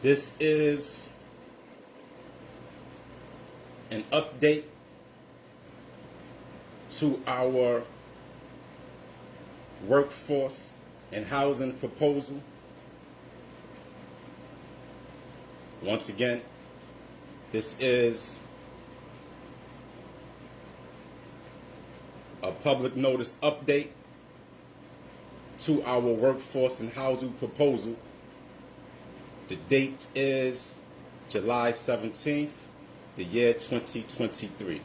This is an update to our workforce and housing proposal. Once again, this is a public notice update to our workforce and housing proposal. The date is July 17th, the year 2023.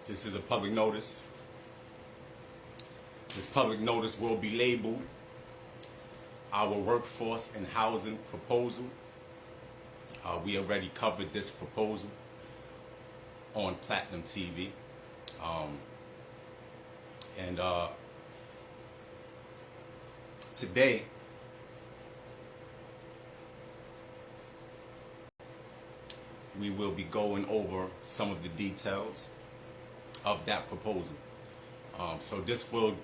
This is a public notice. This public notice will be labeled our workforce and housing proposal. We already covered this proposal on Platinum TV. Today, we will be going over some of the details of that proposal. So this will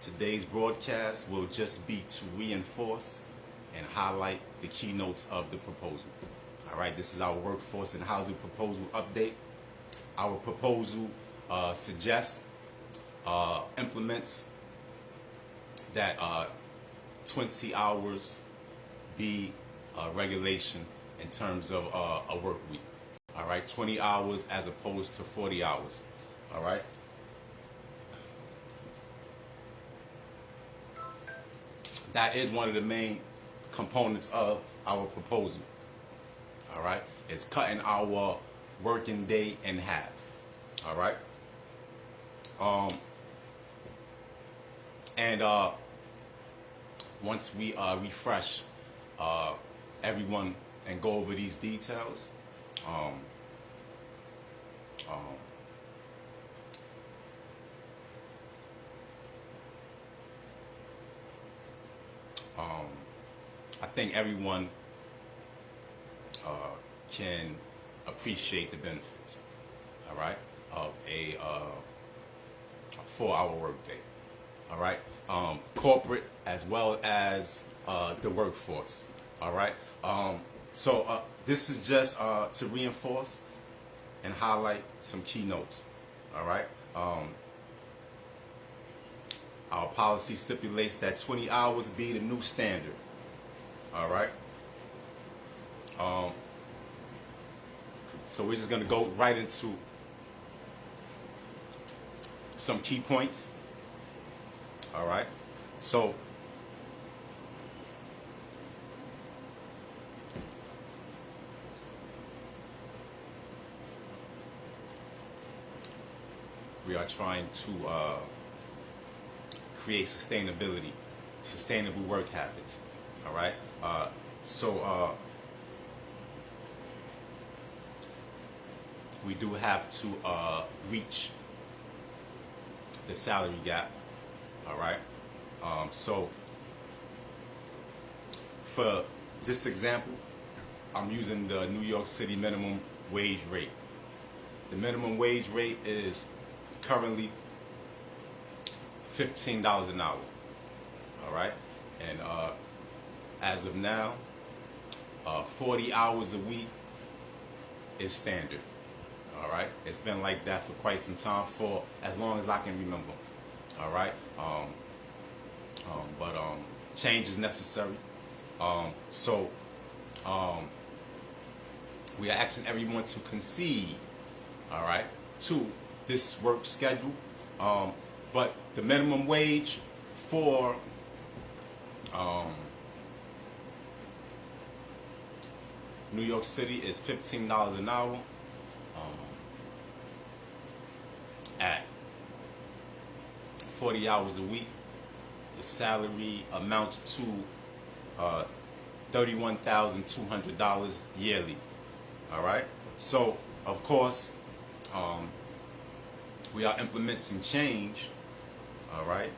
today's broadcast will just be to reinforce and highlight the keynotes of the proposal. All right, this is our workforce and housing proposal update. Our proposal suggests, implements that 20 hours be regulation in terms of a work week. All right, 20 hours as opposed to 40 hours. All right. That is one of the main components of our proposal. All right, it's cutting our working day in half. All right. Once we refresh everyone and go over these details, I think everyone can appreciate the benefits, all right, of a 4-hour workday, all right, corporate as well as the workforce, all right. So this is just to reinforce and highlight some keynotes, all right. Our policy stipulates that 20 hours be the new standard. All right. So we're just going to go right into some key points. All right. So we are trying to create sustainable work habits. All right. We do have to reach the salary gap. All right. So for this example, I'm using the New York City minimum wage rate. The minimum wage rate is currently $15 an hour. All right. And as of now, 40 hours a week is standard. All right. It's been like that for quite some time, for as long as I can remember. All right. But change is necessary. So we are asking everyone to concede, all right, to this work schedule. But the minimum wage for New York City is $15 an hour. At 40 hours a week, the salary amounts to $31,200 yearly. All right. So of course, we are implementing change. All right.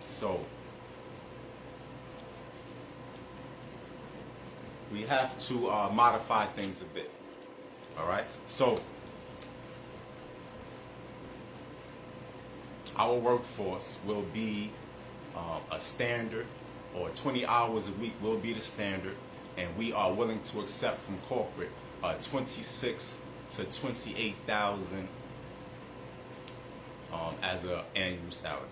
So we have to modify things a bit. All right. So our workforce will be a standard, or 20 hours a week will be the standard, and we are willing to accept from corporate 26 to 28,000 as an annual salary.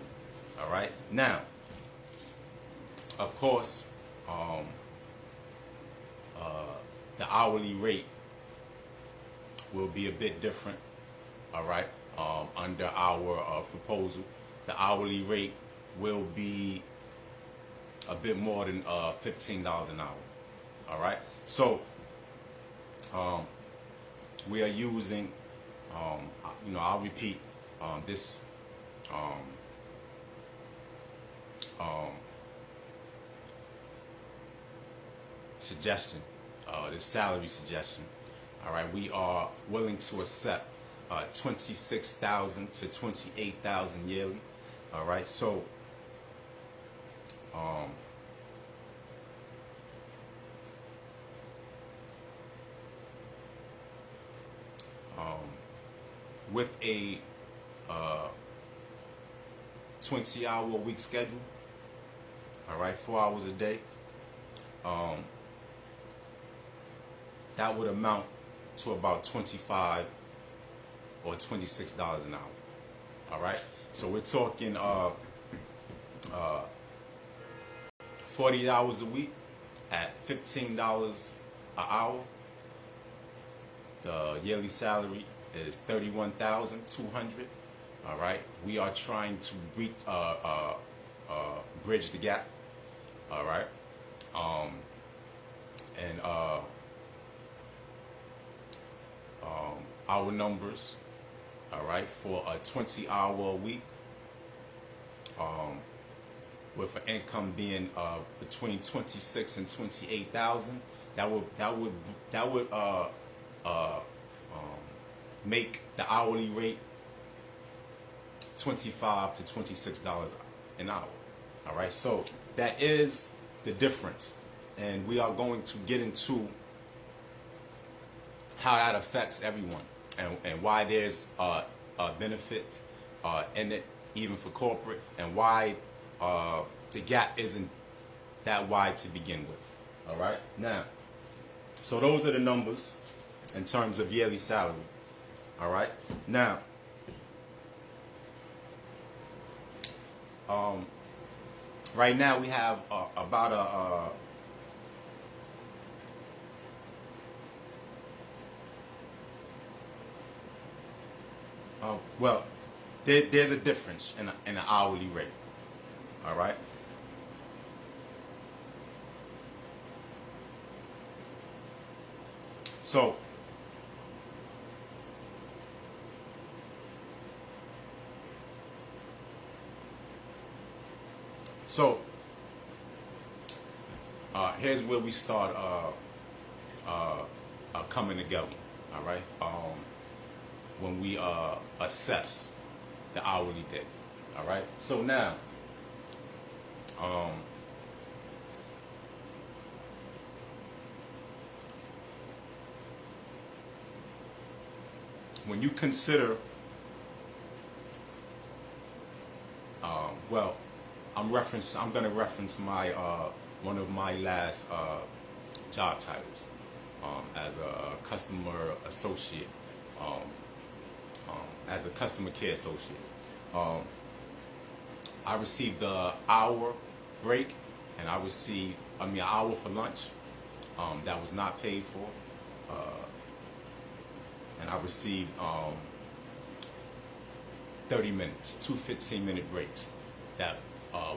All right. Now, of course, the hourly rate will be a bit different. All right. Under our proposal, the hourly rate will be a bit more than $15 an hour. All right. So we are using, I'll repeat this suggestion, this salary suggestion. All right. We are willing to accept 26,000 to 28,000 yearly. All right. So with a 20-hour a week schedule, all right, 4 hours a day, that would amount to about $25 or $26 an hour. All right, so we're talking 40 hours a week at $15 an hour. The yearly salary is $31,200. All right, we are trying to bridge the gap. All right, and our numbers, all right, for a 20-hour a week, with an income being between 26 and 28,000, that would make the hourly rate $25 to $26 an hour. All right, so that is the difference, and we are going to get into how that affects everyone, and why there's benefits in it, even for corporate, and why the gap isn't that wide to begin with. All right, now, so those are the numbers in terms of yearly salary. All right, now, right now we have about well, there's a difference in an hourly rate. All right. So here's where we start coming together. All right. When we assess the hourly day. All right. So now, when you consider, well, I'm going to reference my one of my last job titles as a customer associate, as a customer care associate. I received the hour break, and I received, an hour for lunch that was not paid for, and I received 30 minutes, two 15-minute breaks that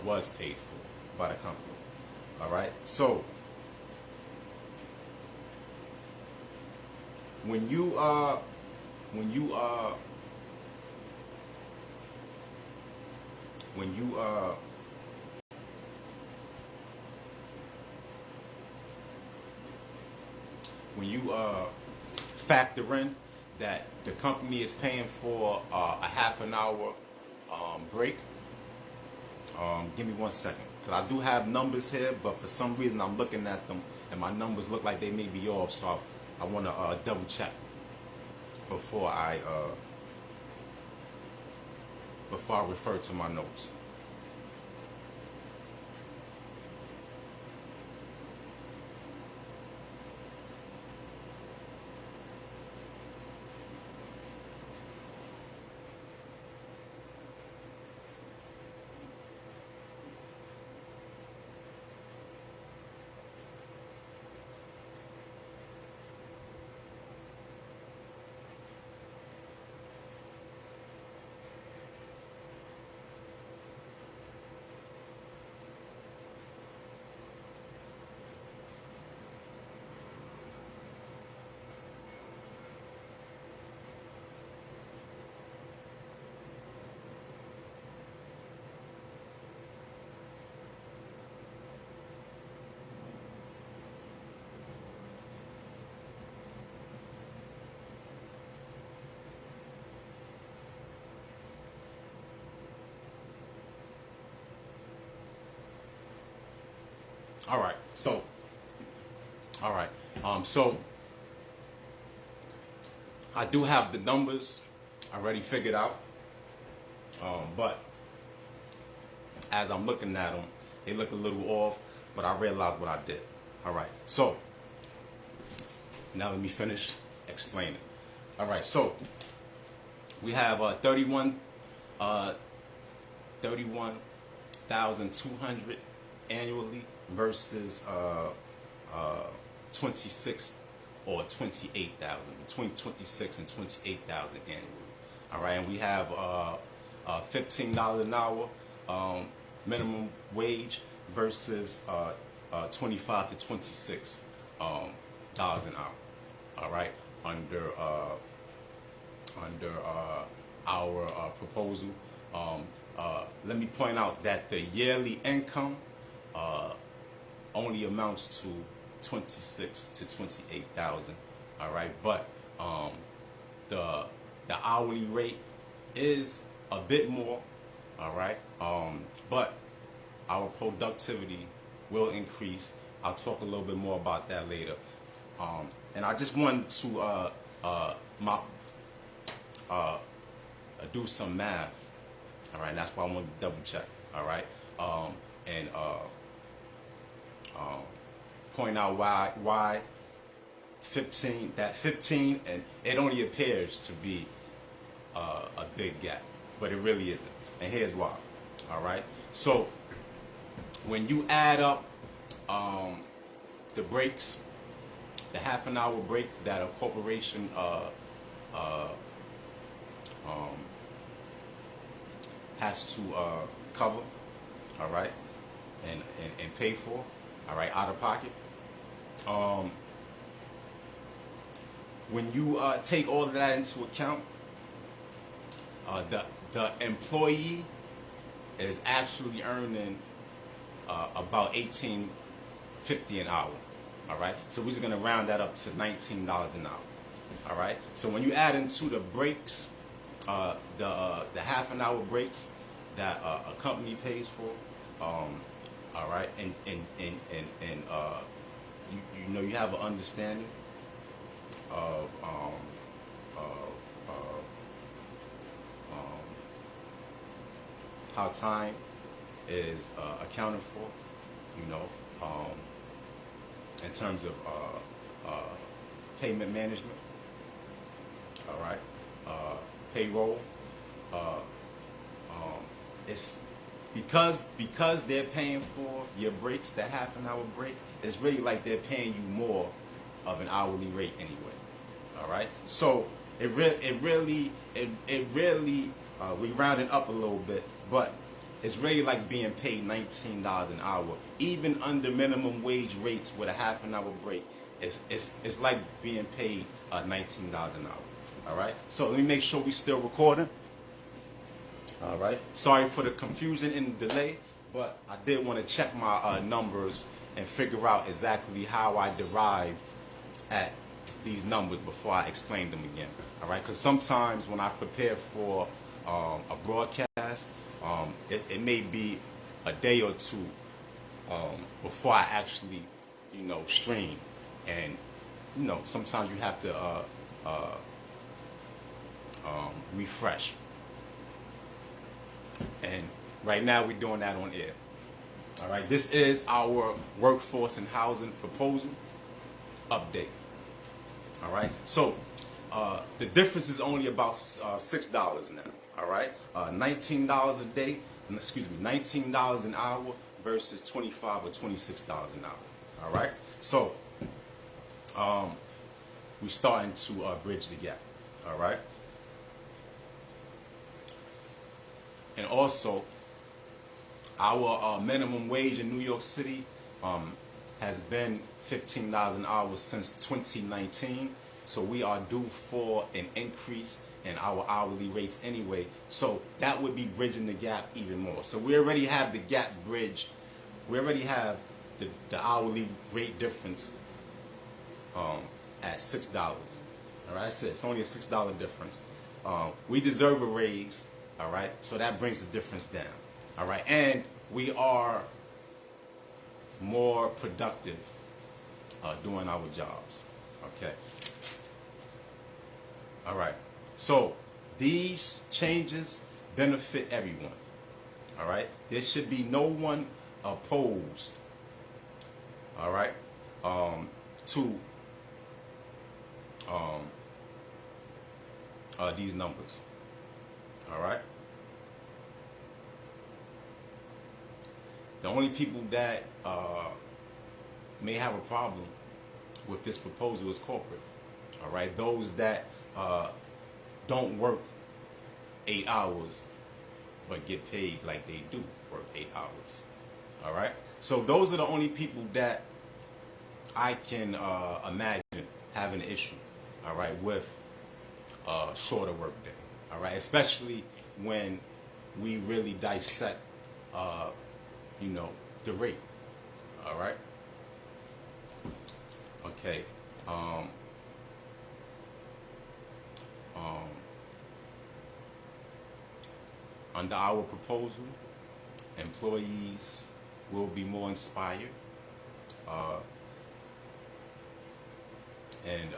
was paid for by the company. All right, so when you factor in that the company is paying for a half an hour break. Give me 1 second, because I do have numbers here, but for some reason I'm looking at them and my numbers look like they may be off, so I want to double check before I refer to my notes. All right, so I do have the numbers already figured out, but as I'm looking at them, they look a little off, but I realized what I did. All right, so now let me finish explaining. All right, so we have 31,200 annually versus 26 or 28,000, between 26 and 28,000 annually. All right, and we have $15 an hour minimum wage versus 25 to 26 dollars an hour. All right, under our proposal. Let me point out that the yearly income only amounts to 26 to 28,000. All right, but the hourly rate is a bit more. All right, but our productivity will increase. I'll talk a little bit more about that later. And I just wanted to do some math. All right, and that's why I want to double check. All right, and point out why 15, and it only appears to be a big gap, but it really isn't. And here's why. All right, so when you add up the breaks, the half an hour break that a corporation has to cover, all right, and pay for, all right, out of pocket. When you take all of that into account, the employee is actually earning about $18.50 an hour. All right, so we're just gonna round that up to $19 an hour. All right, so when you add into the breaks, the half an hour breaks that a company pays for, all right, and you know, you have an understanding of how time is accounted for, you know, in terms of payment management, all right, payroll. It's because they're paying for your breaks, that half an hour break. It's really like they're paying you more of an hourly rate anyway. All right, so it really we rounded up a little bit, but it's really like being paid $19 an hour, even under minimum wage rates with a half an hour break. It's like being paid $19 an hour. All right, so let me make sure we still recording. All right, sorry for the confusion and the delay, but I did want to check my numbers and figure out exactly how I derived at these numbers before I explain them again. All right, because sometimes when I prepare for a broadcast, it may be a day or two before I actually, stream, and sometimes you have to refresh. And right now we're doing that on air. All right, this is our workforce and housing proposal update. All right, so the difference is only about $6 now. All right, $19 a day, $19 an hour versus $25 or $26 an hour. All right, so we're starting to bridge the gap. All right, and also our minimum wage in New York City has been $15 an hour since 2019. So we are due for an increase in our hourly rates anyway. So that would be bridging the gap even more. So we already have the gap bridge. We already have the hourly rate difference at $6. All right, I said it's only a $6 difference. We deserve a raise. All right, so that brings the difference down. All right, and we are more productive doing our jobs. Okay. All right. So these changes benefit everyone. All right. There should be no one opposed. All right. To these numbers. All right. The only people that may have a problem with this proposal is corporate. All right, those that don't work 8 hours but get paid like they do work 8 hours. All right, so those are the only people that I can imagine having an issue. All right, with a shorter work day. All right, especially when we really dissect the rate. All right. Okay. Under our proposal, employees will be more inspired, and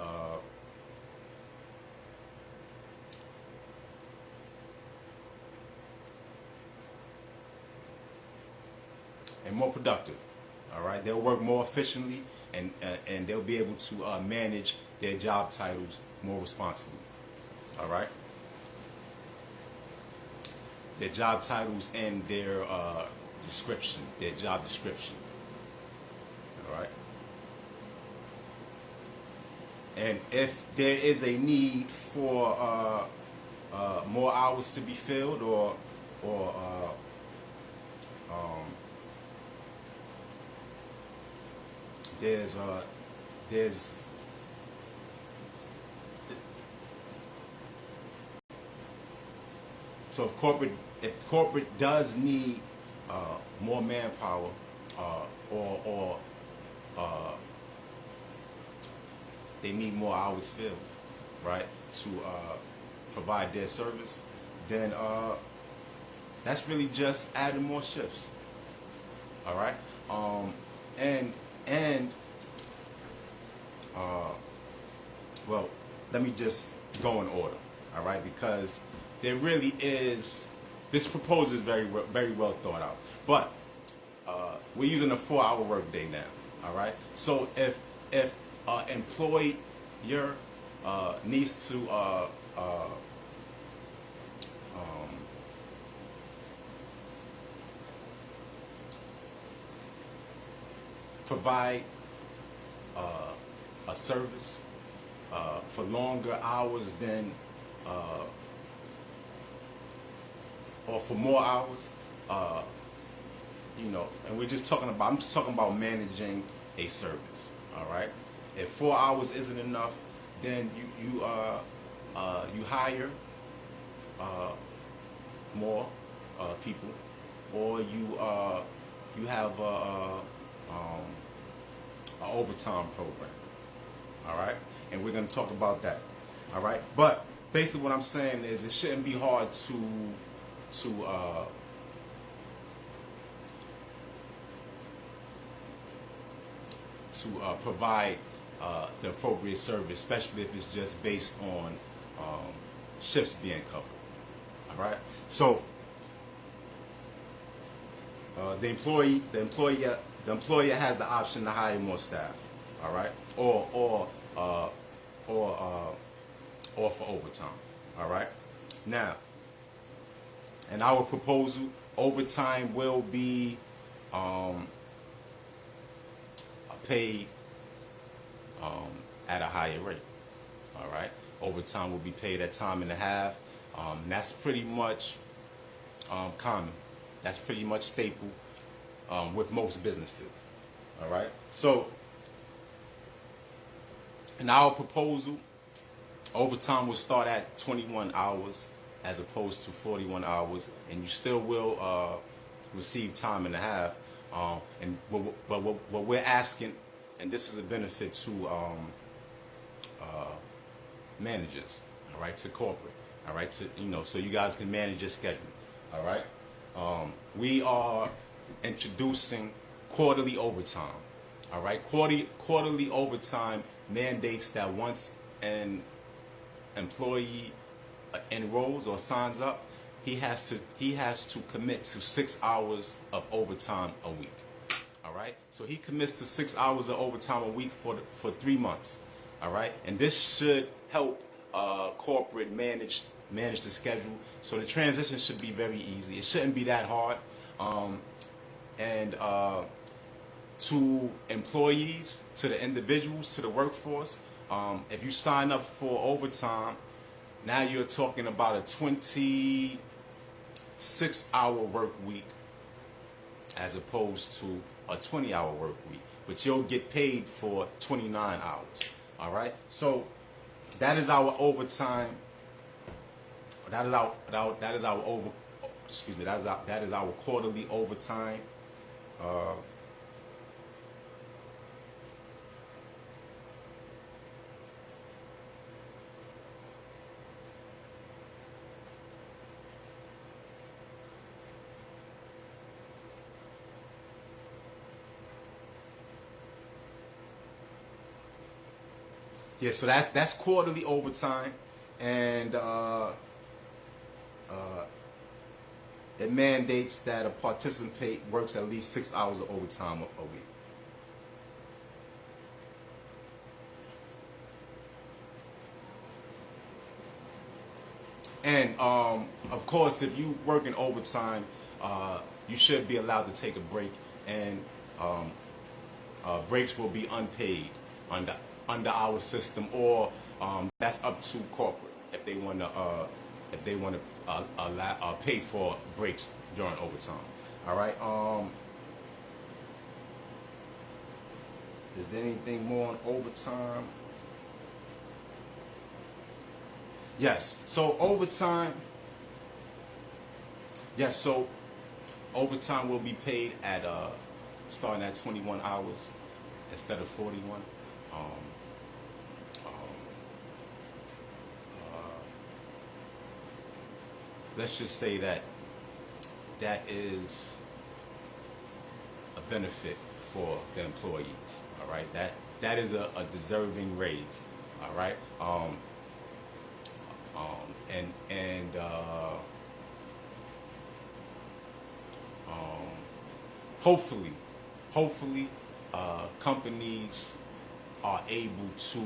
more productive. All right, they'll work more efficiently, and they'll be able to manage their job titles more responsibly. All right, their job titles and their description, their job description. All right, and if there is a need for more hours to be filled, or there's so if corporate does need more manpower, or they need more hours filled, right, to provide their service, then that's really just adding more shifts. All right, well, let me just go in order. All right, because there really is, this proposal is very well thought out, but we're using a 4-hour workday now. All right, so if employer needs to provide a service for longer hours than or for more hours, and we're just talking about, I'm just talking about managing a service. All right, if 4 hours isn't enough, then you hire more people, or you have an overtime program. All right, and we're going to talk about that. All right, but basically what I'm saying is it shouldn't be hard to provide the appropriate service, especially if it's just based on shifts being covered. All right, so the employer has the option to hire more staff. All right, or for overtime. All right, now, in our proposal, overtime will be paid at a higher rate. All right, overtime will be paid at time and a half. That's pretty much common. That's pretty much staple with most businesses. All right, so in our proposal, overtime will start at 21 hours as opposed to 41 hours, and you still will receive time and a half. But what we're asking, and this is a benefit to managers, all right, to corporate, all right, to so you guys can manage your schedule, all right. We are introducing quarterly overtime, all right. Quarterly overtime mandates that once an employee enrolls or signs up, he has to commit to 6 hours of overtime a week. All right, so he commits to 6 hours of overtime a week for 3 months. All right, and this should help corporate manage the schedule. So the transition should be very easy. It shouldn't be that hard. And to employees, to the individuals, to the workforce, if you sign up for overtime, now you're talking about a 26-hour work week as opposed to a 20-hour work week, but you'll get paid for 29 hours. All right, so that is our overtime. That is our quarterly overtime. Yeah, so that's quarterly overtime, and it mandates that a participant works at least 6 hours of overtime a week. And of course, if you work in overtime, you should be allowed to take a break, and breaks will be unpaid under our system, or that's up to corporate if they want to pay for breaks during overtime. All right. Is there anything more on overtime? Yes. So overtime. Yes. So overtime will be paid at starting at 21 hours instead of 41. Let's just say that is a benefit for the employees. All right, that is a deserving raise. All right, hopefully, companies are able to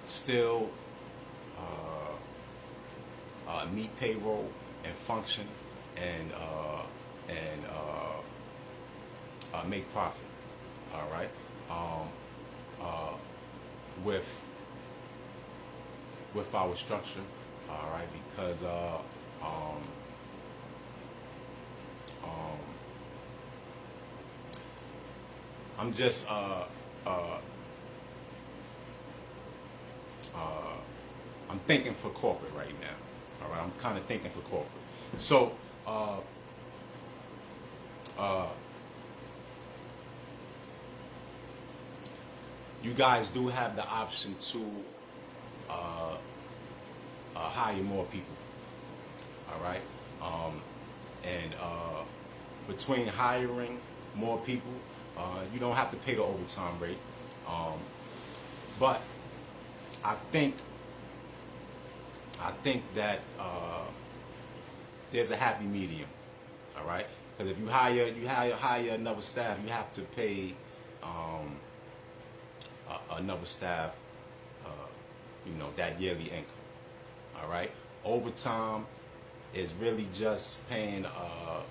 still meet payroll and function and make profit. All right, with our structure. All right, because I'm just I'm thinking for corporate right now. All right, I'm kind of thinking for corporate. So you guys do have the option to hire more people. All right, and between hiring more people, you don't have to pay the overtime rate, but I think that there's a happy medium. All right, because if you hire another staff, you have to pay another staff, that yearly income. All right, overtime is really just paying a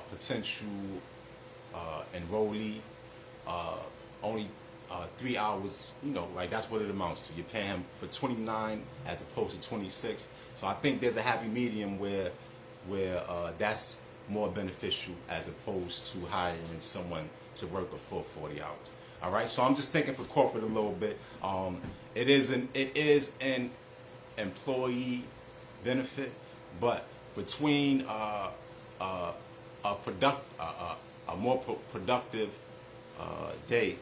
potential enrollee only 3 hours. Like that's what it amounts to. You're paying him for 29 as opposed to 26. So I think there's a happy medium where that's more beneficial as opposed to hiring someone to work a full 40 hours. All right, so I'm just thinking for corporate a little bit. It is an employee benefit, but between a more productive day,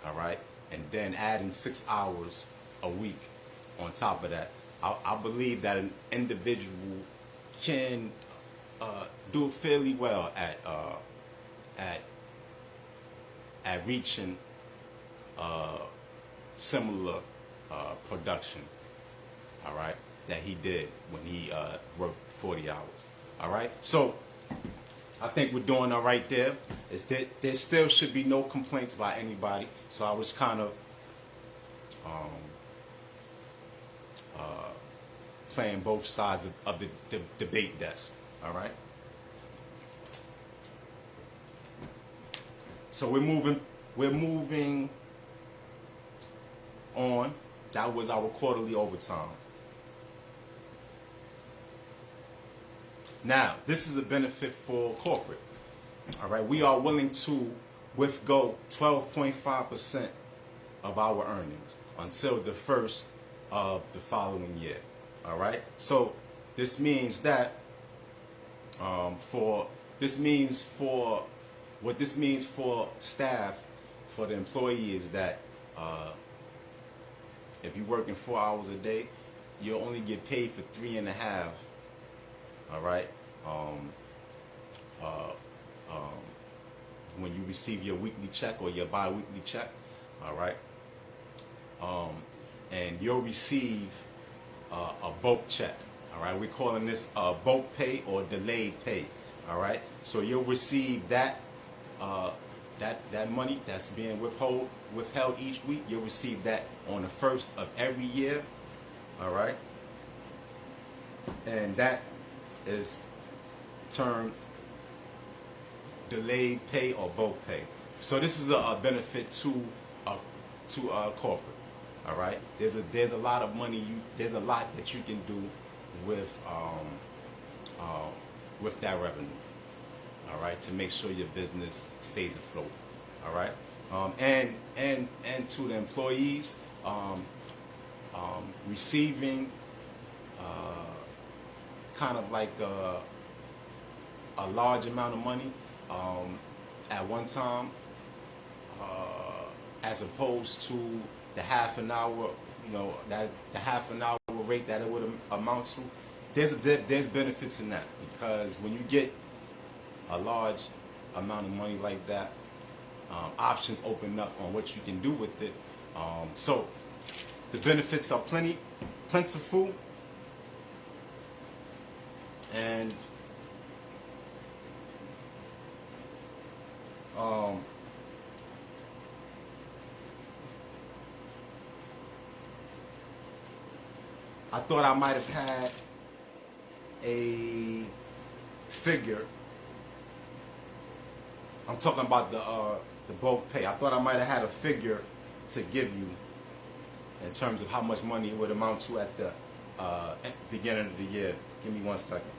all right, and then adding 6 hours a week on top of that, I believe that an individual can do fairly well at reaching similar production, all right, that he did when he worked 40 hours. All right, so I think we're doing all right there. There still should be no complaints by anybody. So I was kind of playing both sides of the debate desk. All right. So we're moving on. That was our quarterly overtime. Now, this is a benefit for corporate. All right, we are willing to withgo 12.5% of our earnings until the first of the following year. All right, so this means that what this means for staff, for the employee, is that if you're working 4 hours a day, you'll only get paid for 3.5. All right. When you receive your weekly check or your bi-weekly check, all right, and you'll receive a bulk check. All right, we're calling this bulk pay or delayed pay. All right, so you'll receive that that money that's being withheld each week. You'll receive that on the first of every year. All right, and that is termed delayed pay or bulk pay. So this is a benefit to corporate. All right, there's a lot of money. There's a lot that you can do with that revenue. All right, to make sure your business stays afloat. All right, and to the employees, receiving kind of like a large amount of money at one time, as opposed to the half an hour, that the half an hour rate that it would amount to. There's benefits in that, because when you get a large amount of money like that, options open up on what you can do with it. So the benefits are plentiful, and I thought I might have had a figure. I'm talking about the bulk pay. I thought I might have had a figure to give you in terms of how much money it would amount to at the beginning of the year. Give me 1 second.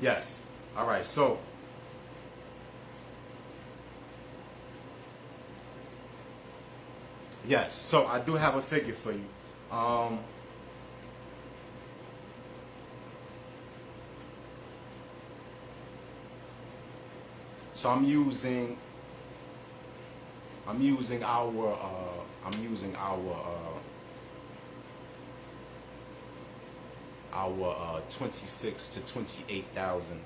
Yes. All right. So Yes, so I do have a figure for you. So I'm using our 26 to 28,000.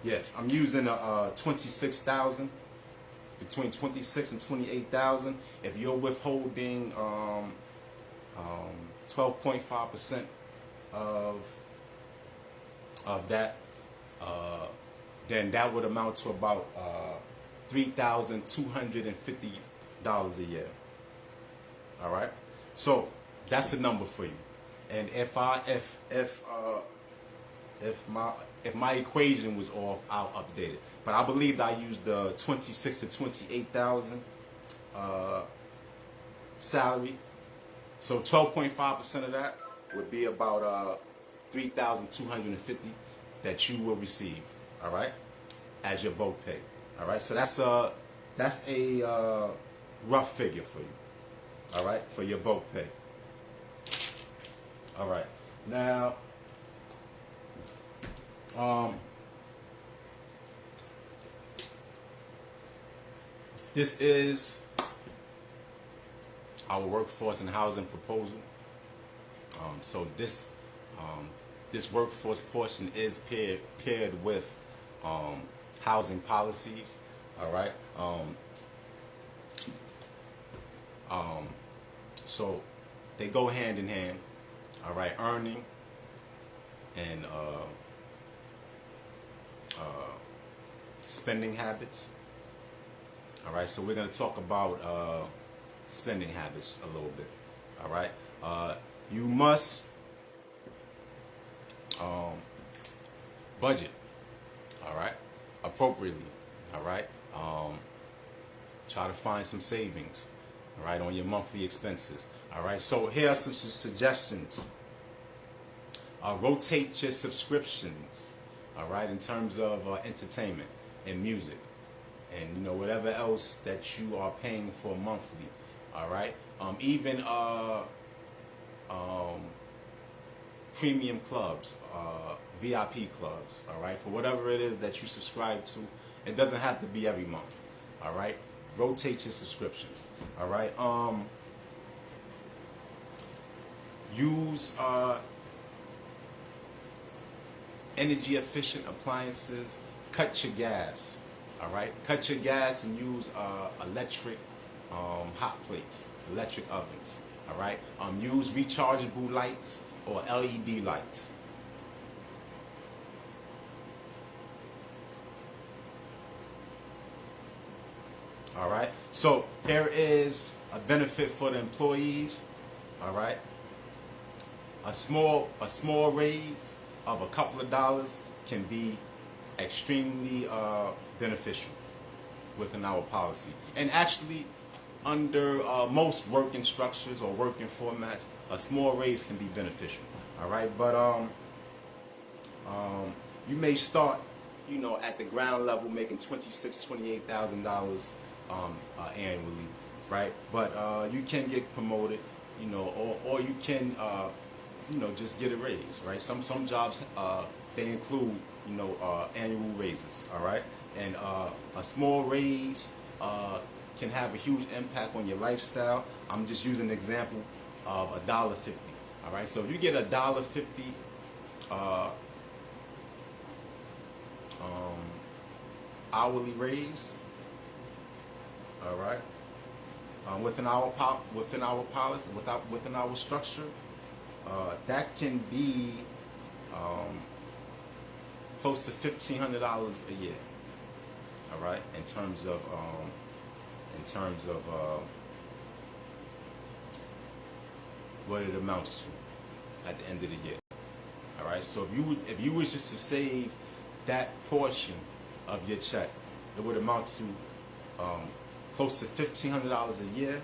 Yes, I'm using a 26,000, between 26 and 28,000. If you're withholding 12.5% of that, then that would amount to about $3,250 a year. All right, so that's the number for you. And if my equation was off, I'll update it. But I believe I used the 26 to 28,000 salary. So 12.5% of that would be about 3,250 that you will receive. All right, as your boat pay. All right, so that's a rough figure for you. All right, for your boat pay. All right, now. This is our workforce and housing proposal. So this workforce portion is paired with housing policies. All right. So they go hand in hand. All right, earning and spending habits. All right, so we're going to talk about spending habits a little bit. All right, you must budget. All right, appropriately. All right, try to find some savings. All right, on your monthly expenses. All right, so here are some suggestions. Rotate your subscriptions. All right, in terms of entertainment and music, and whatever else that you are paying for monthly. All right, even premium clubs, VIP clubs. All right, for whatever it is that you subscribe to. It doesn't have to be every month. All right, rotate your subscriptions. All right, use energy efficient appliances. Cut your gas. All right, cut your gas and use electric hot plates, electric ovens. All right, use rechargeable lights or LED lights. All right, so here is a benefit for the employees. All right, a small raise of a couple of dollars can be extremely beneficial within our policy. And actually, under most working structures or working formats, a small raise can be beneficial. All right, but you may start, at the ground level making $28,000 annually, right? But you can get promoted, or you can, just get a raise, right? Some jobs they include, annual raises, all right? And a small raise can have a huge impact on your lifestyle. I'm just using an example of $1.50, all right? So if you get $1.50 hourly raise, all right, within our policy, within our structure, that can be close to $1,500 a year. All right, in terms of what it amounts to at the end of the year. All right, so if you was just to save that portion of your check, it would amount to close to $1,500 a year,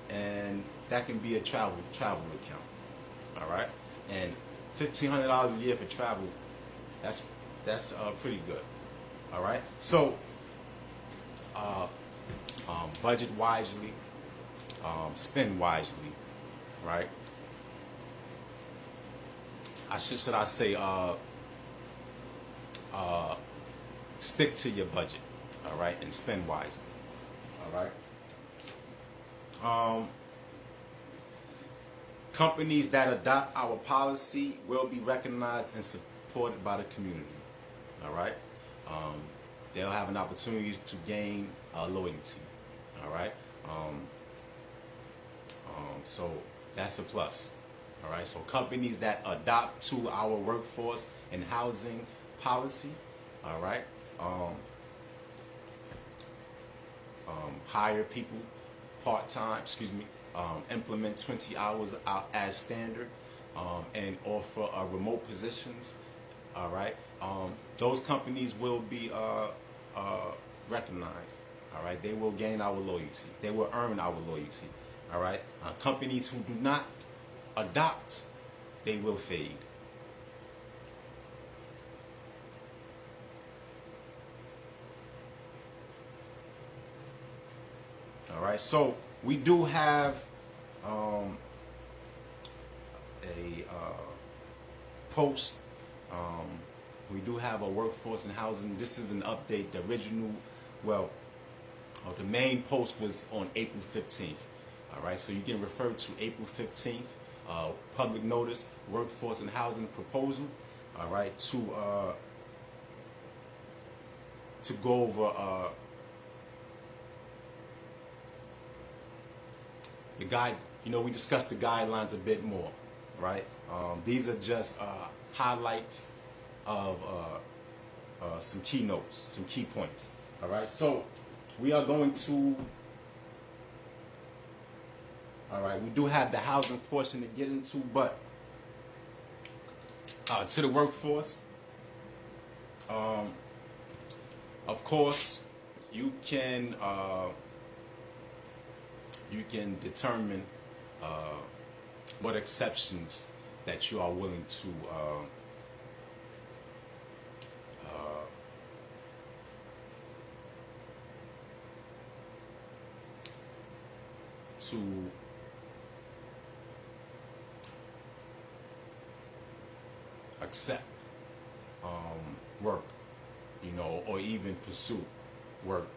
and that can be a travel account. All right, and $1,500 a year for travel That's pretty good. All right. So budget wisely, spend wisely, right? Should I say stick to your budget, all right, and spend wisely, all right. Companies that adopt our policy will be recognized and supported by the community, all right. They'll have an opportunity to gain loyalty, all right. So that's a plus, all right. So companies that adopt to our workforce and housing policy, all right, hire people part-time, implement 20 hours out as standard, and offer remote positions, all right. Those companies will be recognized, all right. They will gain our loyalty. They will earn our loyalty, all right. Companies who do not adopt, they will fade. All right, so we do have a post. We do have a workforce and housing. This is an update. The original, the main post was on April 15th. All right, so you can refer to April 15th, public notice, workforce and housing proposal. All right, to go over the guide. We discussed the guidelines a bit more, right? These are just highlights of some keynotes, some key points. All right, so we are going to. All right, we do have the housing portion to get into, but to the workforce, of course, you can determine what exceptions that you are willing to accept work, or even pursue work.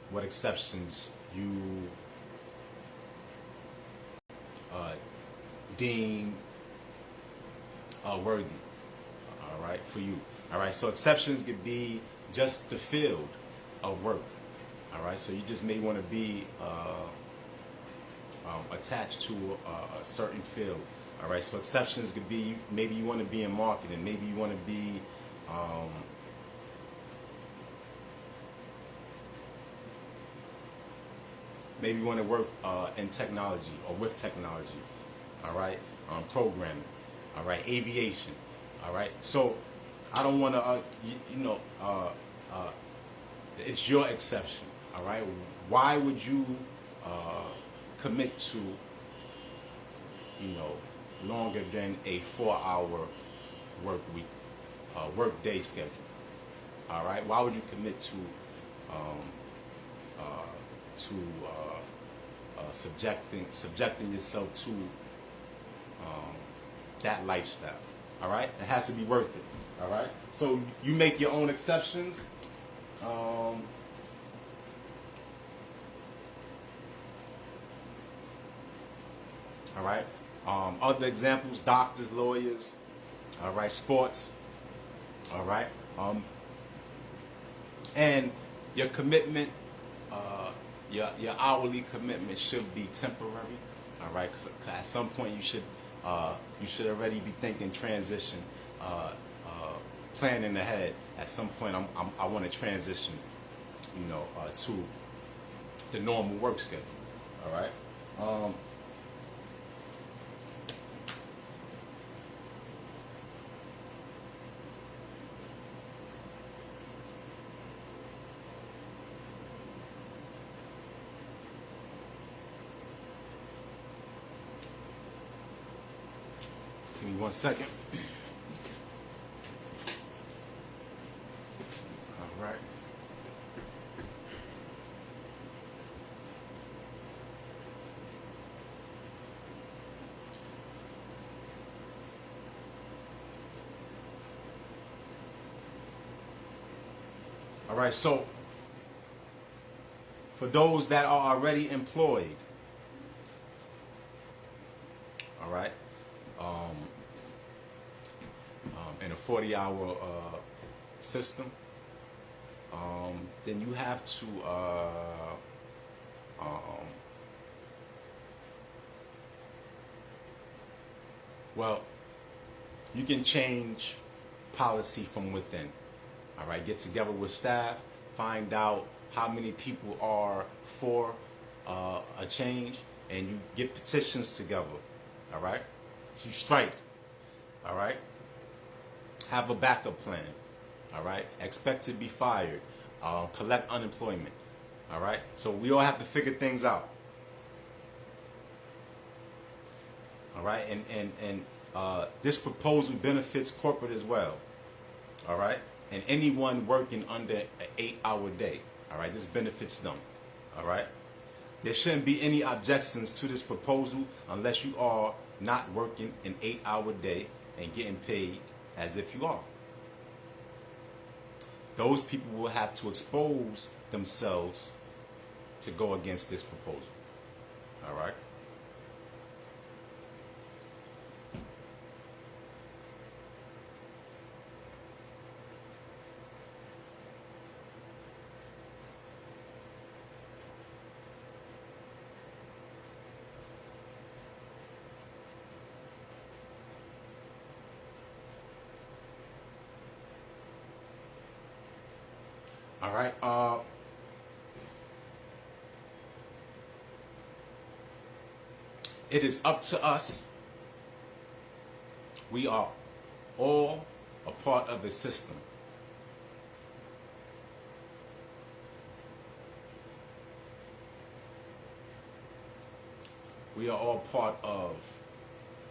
What exceptions you deem worthy, all right, for you. All right, so exceptions could be just the field of work. All right, so you just may want to be attached to a certain field. All right, so exceptions could be maybe you want to be in marketing, maybe you want to be maybe you want to work in technology or with technology. All right, programming. All right, aviation. All right, so I don't want to it's your exception. All right, why would you commit to longer than a 4-hour work week, work day schedule? All right, why would you commit to subjecting yourself to that lifestyle? All right, it has to be worth it. All right, so you make your own exceptions. All right. Other examples: doctors, lawyers. All right, sports. All right. And your commitment, your hourly commitment should be temporary. All right. 'Cause at some point you should already be thinking transition, planning ahead. At some point, I want to transition, to the normal work schedule. All right. Give me 1 second. All right, so for those that are already employed, all right, in a 40-hour system, then you have to well, you can change policy from within. All right, get together with staff, find out how many people are for a change, and you get petitions together. All right, you strike. All right, have a backup plan. All right, expect to be fired, collect unemployment. All right, so we all have to figure things out. All right, and this proposal benefits corporate as well. All right, and anyone working under an 8-hour day. All right, this benefits them. All right, there shouldn't be any objections to this proposal unless you are not working an 8-hour day and getting paid as if you are. Those people will have to expose themselves to go against this proposal. All right. All right. It is up to us. We are all a part of the system. We are all part of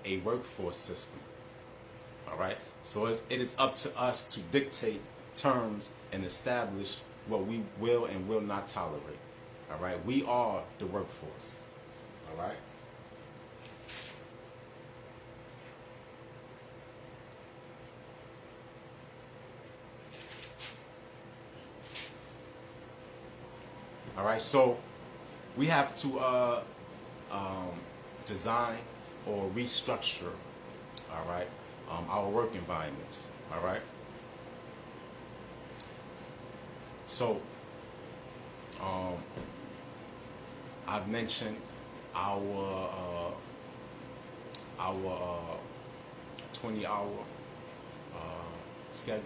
a workforce system. All right. So it is up to us to dictate terms and establish what we will and will not tolerate. All right. We are the workforce. All right. All right. So we have to design or restructure. All right. Our work environments. All right. So, I've mentioned our 20-hour schedule,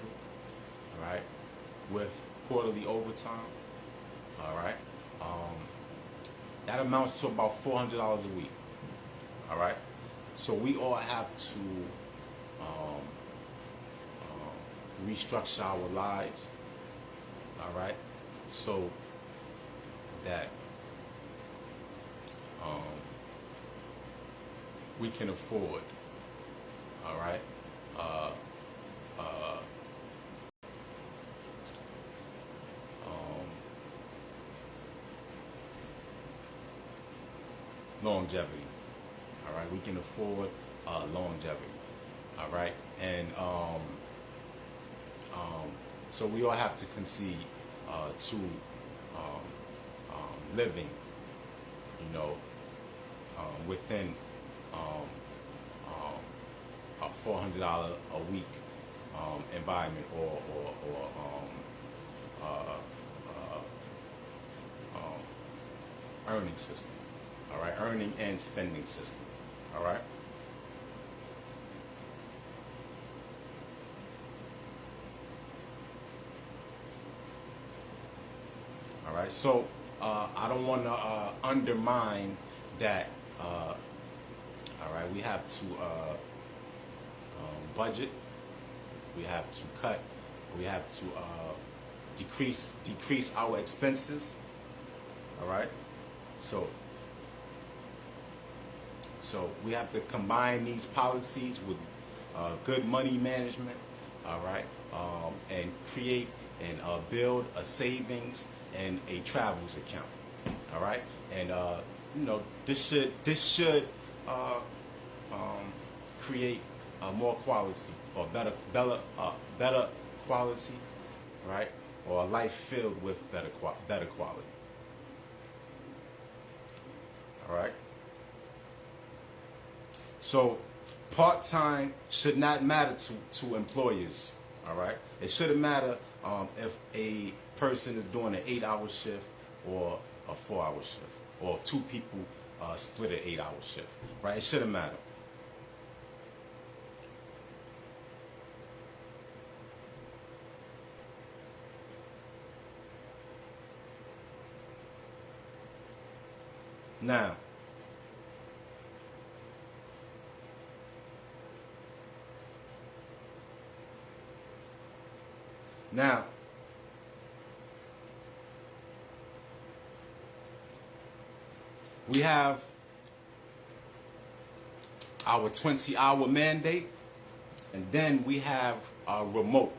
all right, with quarterly overtime, all right. That amounts to about $400 a week, all right. So we all have to restructure our lives. All right, so that we can afford, all right, longevity. All right, we can afford longevity. All right, and so we all have to concede to living, you know, within a $400 a week environment or earning system. All right, earning and spending system. All right. All right, so I don't want to undermine that. All right, we have to budget. We have to cut. We have to decrease our expenses. All right, so we have to combine these policies with good money management. All right, and create and build a savings and a travels account. All right, and you know, this should create more quality or better quality, right, or a life filled with better quality. All right. So part-time should not matter to employers. All right. It shouldn't matter if a person is doing an 8-hour shift or a 4-hour shift, or if two people split an 8-hour shift. Right. It shouldn't matter. Now, we have our 20-hour mandate, and then we have remote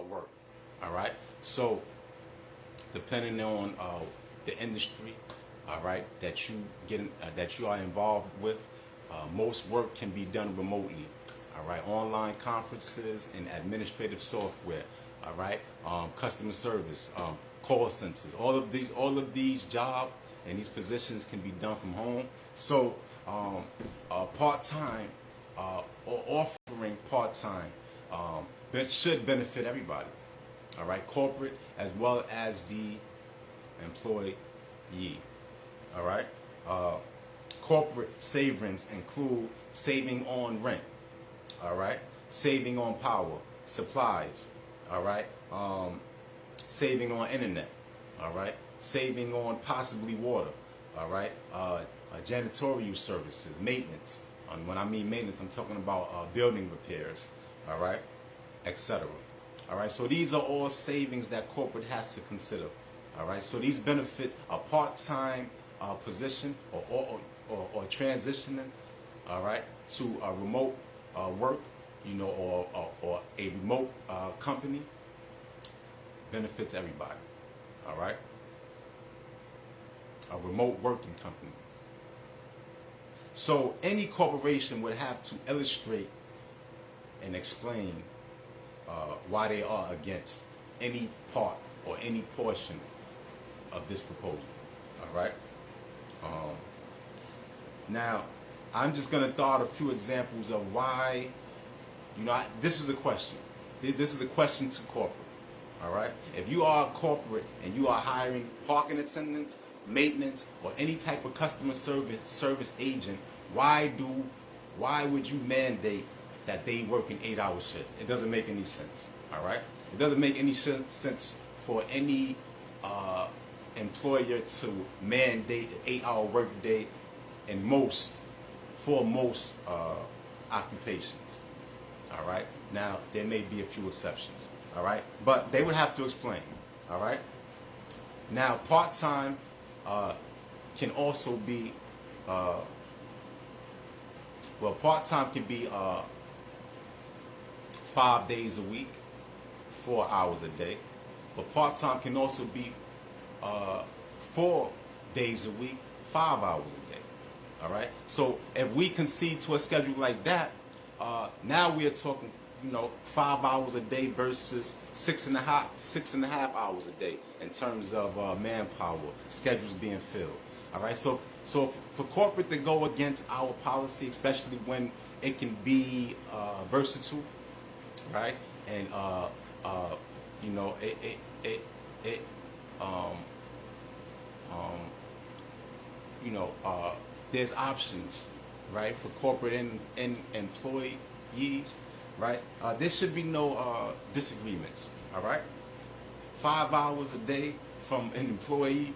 work. All right. So, depending on the industry, all right, that you are involved with, most work can be done remotely. All right, online conferences and administrative software. All right, customer service, call centers. All of these jobs and these positions can be done from home. So, part-time or offering part-time should benefit everybody. All right, corporate as well as the employee. All right, corporate savings include saving on rent. All right, saving on power, supplies. All right, saving on internet. All right, saving on possibly water. All right, janitorial services, maintenance. When I mean maintenance, I'm talking about building repairs. All right, etc. All right, so these are all savings that corporate has to consider. All right, so these benefits a part-time position or transitioning, all right, to a remote work, or a remote company benefits everybody. All right, a remote working company. So any corporation would have to illustrate and explain why they are against any part or any portion of this proposal. All right. Now, I'm just going to throw out a few examples of why. This is a question. This is a question to corporate. All right. If you are a corporate and you are hiring parking attendants, maintenance, or any type of customer service agent, why would you mandate that they work an 8-hour shift? It doesn't make any sense. All right. It doesn't make any sense for any employer to mandate an 8-hour workday for most occupations. All right. Now there may be a few exceptions. All right, but they would have to explain. All right. Now part-time can also be part-time can be 5 days a week, 4 hours a day, but part-time can also be 4 days a week, 5 hours a day. All right. So if we concede to a schedule like that, now we are talking, 5 hours a day versus six and a half hours a day in terms of manpower, schedules being filled. All right. So for corporate to go against our policy, especially when it can be versatile, right? And there's options, right, for corporate and employees, right? There should be no disagreements, all right? 5 hours a day from an employee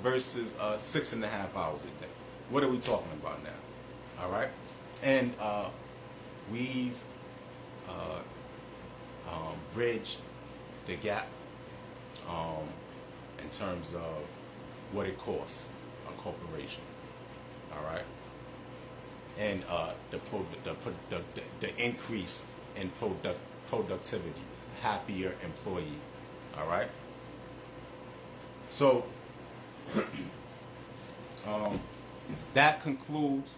versus 6.5 hours a day. What are we talking about now? All right? And we've bridged the gap in terms of what it costs a corporation. All right? And the increase in productivity, happier employee. All right? So that concludes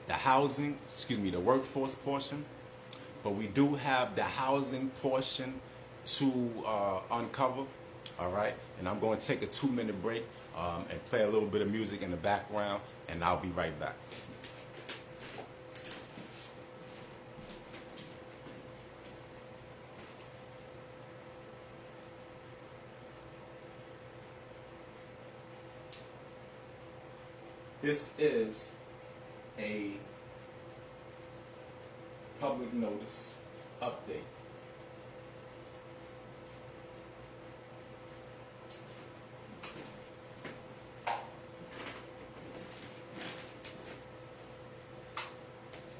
the housing, the workforce portion, but we do have the housing portion to uncover. All right, and I'm going to take a 2-minute break and play a little bit of music in the background, and I'll be right back. This is a public notice update.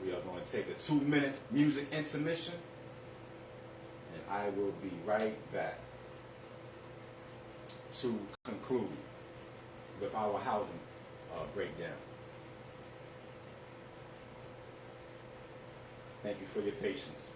We are going to take a 2-minute music intermission, and I will be right back to conclude with our housing breakdown. Thank you for your patience.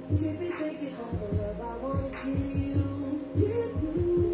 Keep me thinking of the love I wanna give you.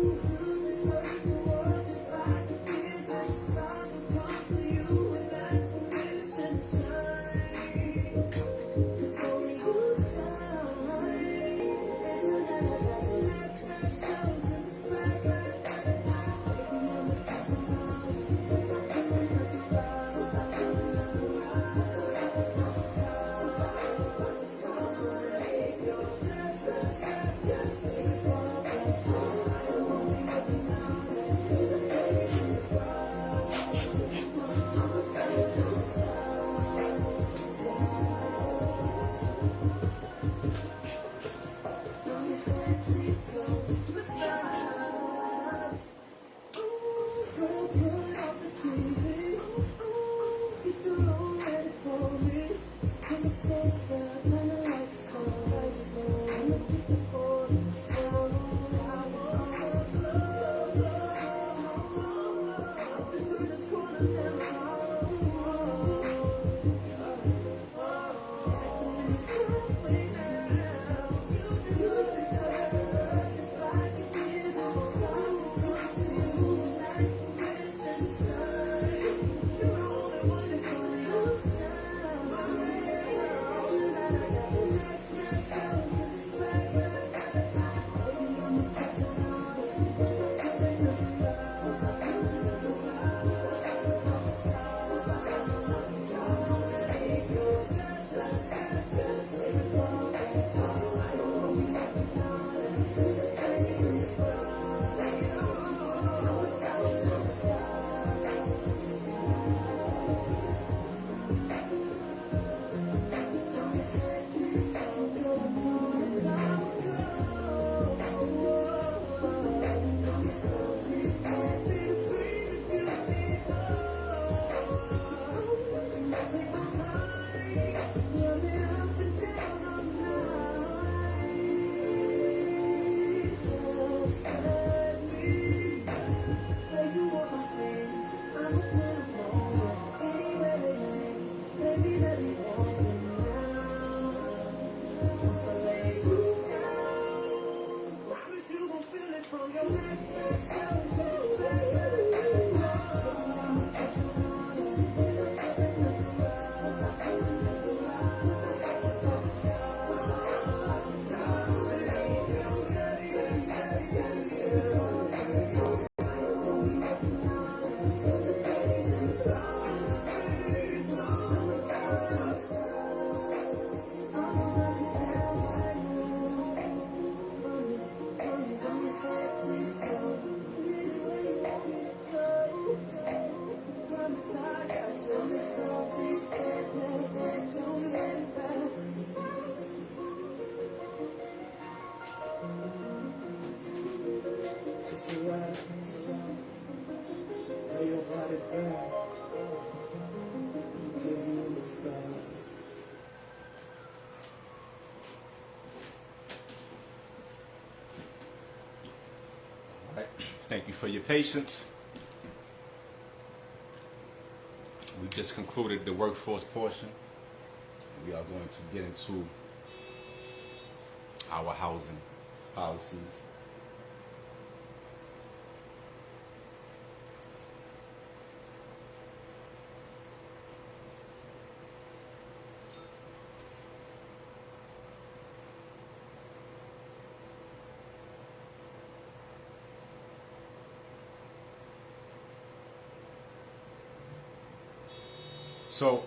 All right. Thank you for your patience. We just concluded the workforce portion. We are going to get into our housing policies. So,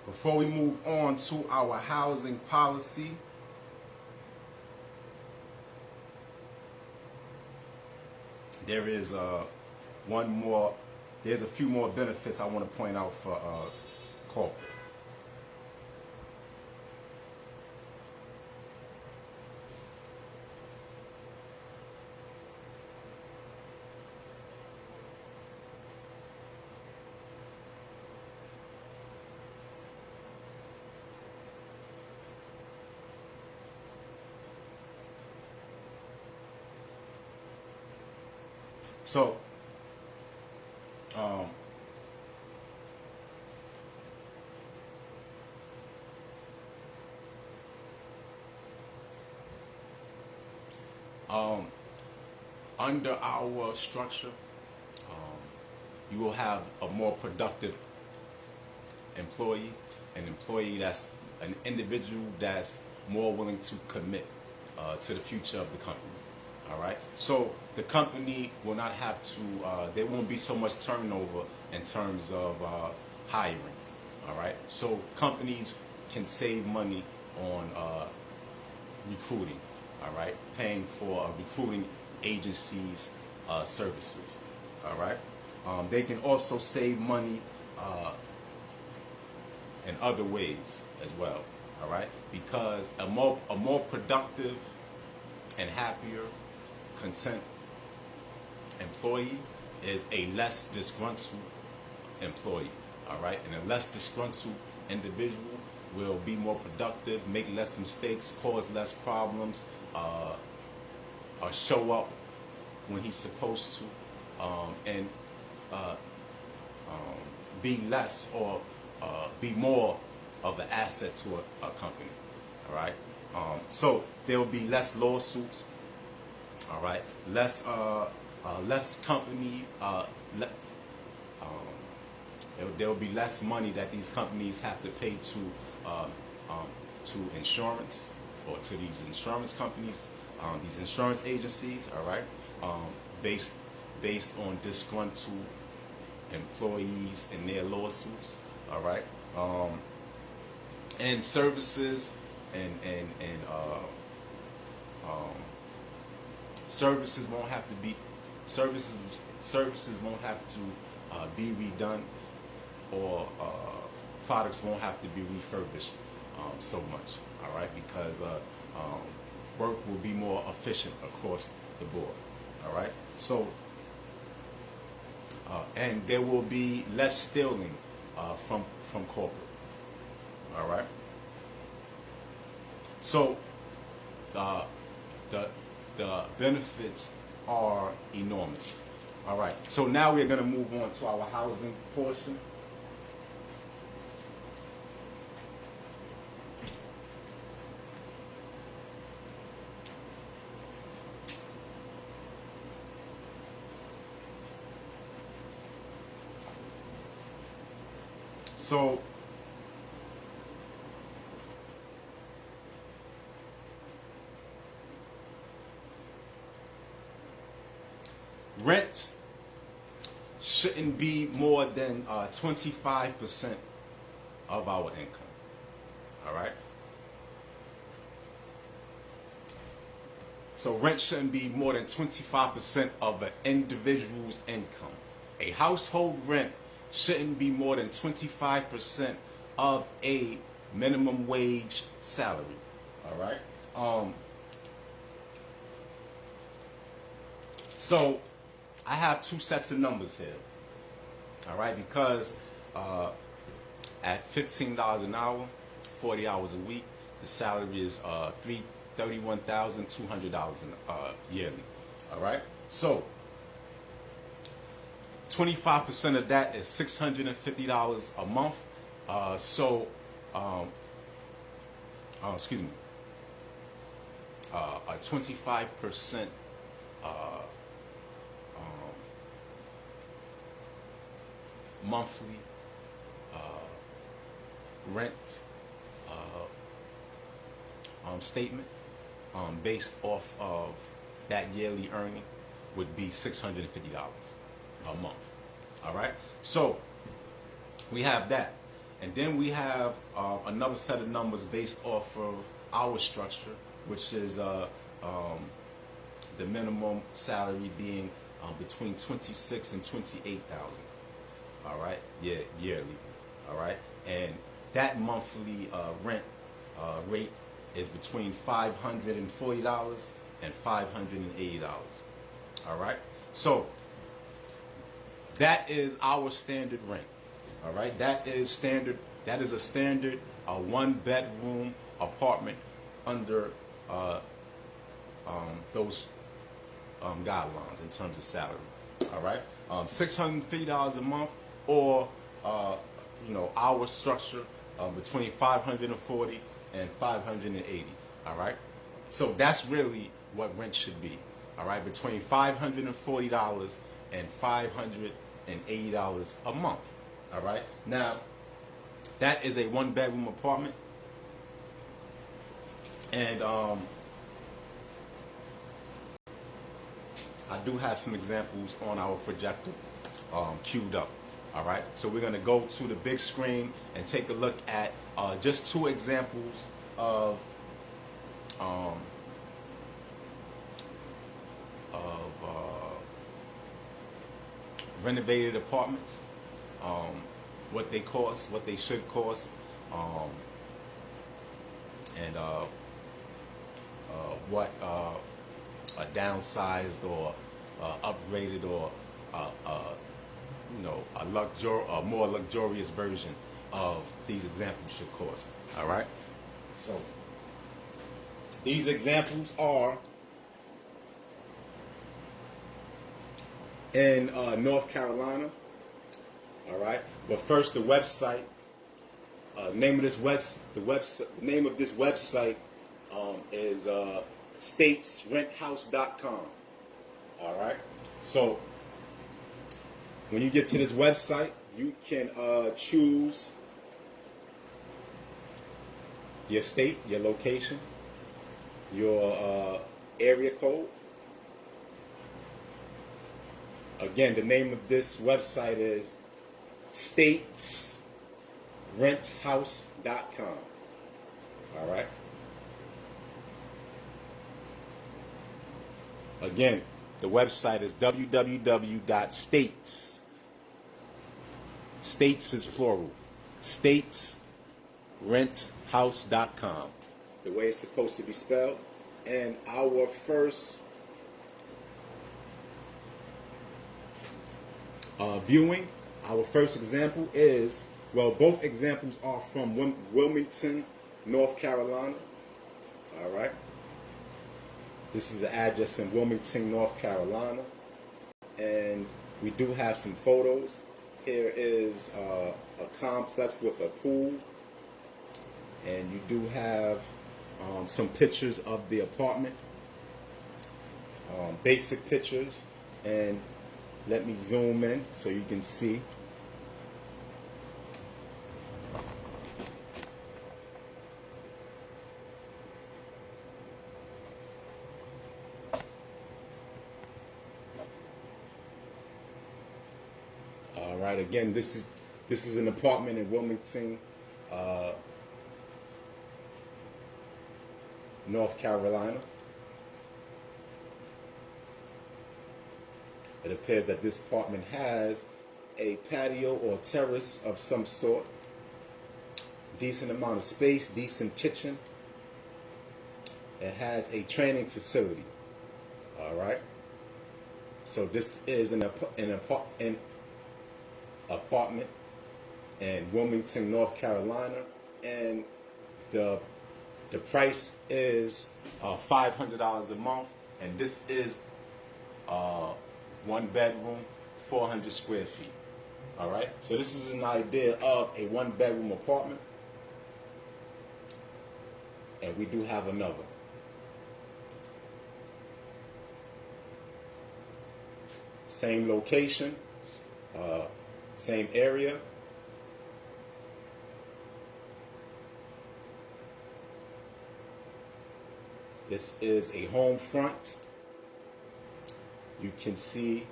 before we move on to our housing policy, there is there's a few more benefits I want to point out for corporate. So, under our structure, you will have a more productive employee, an employee that's an individual that's more willing to commit to the future of the company. All right. So the company will not have to. There won't be so much turnover in terms of hiring. All right. So companies can save money on recruiting. All right. Paying for recruiting agencies' services. All right. They can also save money in other ways as well. All right. Because a more productive and happier, content employee is a less disgruntled employee. All right, and a less disgruntled individual will be more productive, make less mistakes, cause less problems, or show up when he's supposed to, and be less or be more of an asset to a company. All right, so there will be less lawsuits. All right, less company. There will be less money that these companies have to pay to insurance or to these insurance companies, these insurance agencies. All right, based on disgruntled employees and their lawsuits. All right, and services and services won't have to be be redone, or products won't have to be refurbished so much. All right, because work will be more efficient across the board. All right, so and there will be less stealing from corporate. All right, so the benefits are enormous. All right, so now we're going to move on to our housing portion. So rent shouldn't be more than 25% of our income. All right? So rent shouldn't be more than 25% of an individual's income. A household rent shouldn't be more than 25% of a minimum wage salary. All right? So I have two sets of numbers here. All right, because at $15 an hour, 40 hours a week, the salary is $31,200 yearly. All right, so 25% of that is $650 a month. Excuse me. A 25% monthly rent statement based off of that yearly earning would be $650 a month. All right, so we have that, and then we have another set of numbers based off of our structure, which is the minimum salary being between $26,000 and $28,000. All right, yeah, yearly. All right, and that monthly rent rate is between $540 and $580. All right, so that is our standard rent. All right, that is standard. That is a standard one-bedroom apartment under those guidelines in terms of salary. All right, $650 a month, or our structure between $540 and $580. All right, so that's really what rent should be. All right, between $540 and $580 a month. All right, now that is a one-bedroom apartment, and I do have some examples on our projector queued up. All right, so we're going to go to the big screen and take a look at just two examples of renovated apartments, what they cost, what they should cost, and what a downsized or upgraded or a more luxurious version of these examples should cost. All right, so these examples are in North Carolina. All right, but first the website. Name of this website is statesrenthouse.com. All right, so when you get to this website, you can choose your state, your location, your area code. Again, the name of this website is statesrenthouse.com. All right. Again, the website is www.states. States is plural. Statesrenthouse.com. The way it's supposed to be spelled. And our first viewing, our first example is, well, both examples are from Wilmington, North Carolina. All right. This is the address in Wilmington, North Carolina. And we do have some photos. Here is a complex with a pool. And you do have some pictures of the apartment. Basic pictures. And let me zoom in so you can see. All right, again, this is an apartment in Wilmington, North Carolina. It appears that this apartment has a patio or terrace of some sort, decent amount of space, decent kitchen. It has a training facility. All right. So this is an apartment in Wilmington, North Carolina, and the price is $500 a month, and this is 1 bedroom, 400 square feet. All right, so this is an idea of a 1 bedroom apartment, and we do have another. Same location, same area. This is a home front. You can see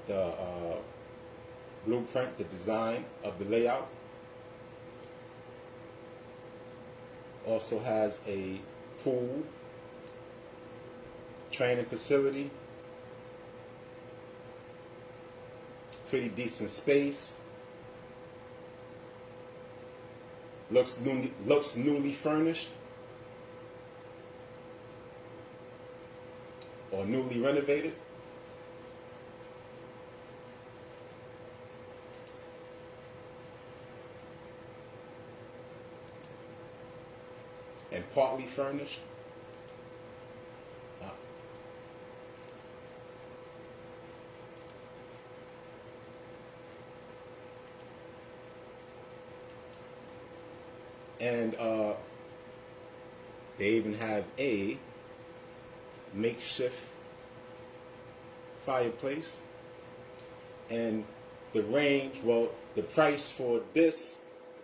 the blueprint, the design of the layout. Also has a pool, training facility, pretty decent space. Looks newly furnished or newly renovated. And partly furnished. And they even have a makeshift fireplace. And the range, well, the price for this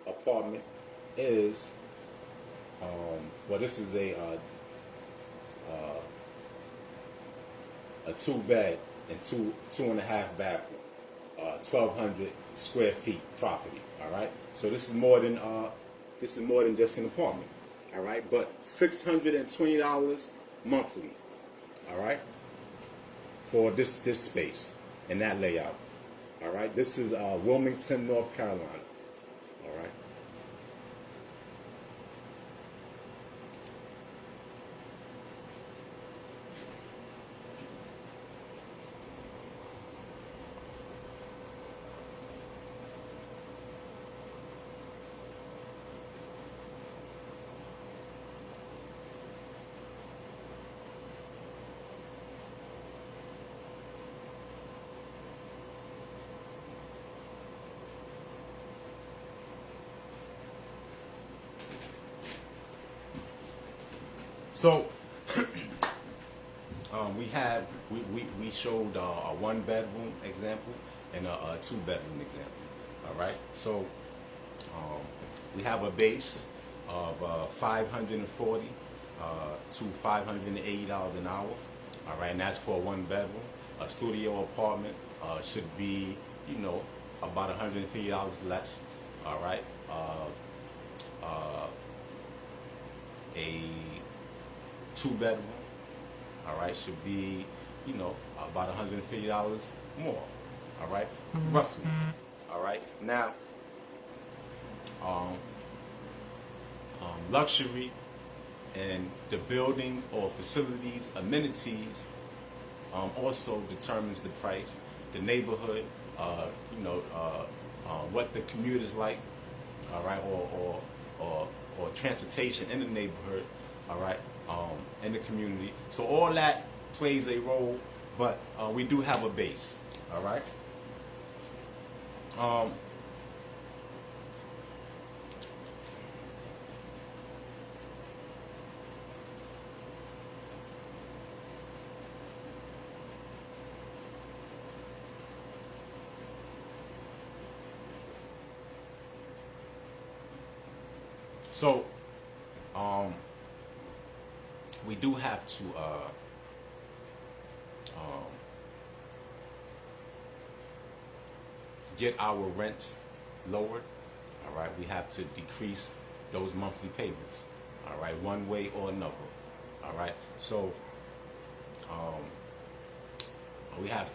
apartment is, well, this is a 2-bed and 2.5 bathroom, 1,200 square feet property. All right, so this is more than just an apartment. All right, but $620 monthly. All right, for this space and that layout. All right, this is Wilmington, North Carolina. All right. So we showed a 1 bedroom example and a 2 bedroom example. All right. So we have a base of $540 to $580 an hour. All right, and that's for a 1 bedroom. A studio apartment should be, about $150 less. All right. A 2 bedroom, all right, should be, about $150 more, all right, roughly. All right, now, luxury and the buildings or facilities, amenities, also determines the price. The neighborhood, what the commute is like, all right, or transportation in the neighborhood, all right, in the community. So all that plays a role, but we do have a base, all right. So we do have to get our rents lowered. All right, we have to decrease those monthly payments. All right, one way or another. All right, so we have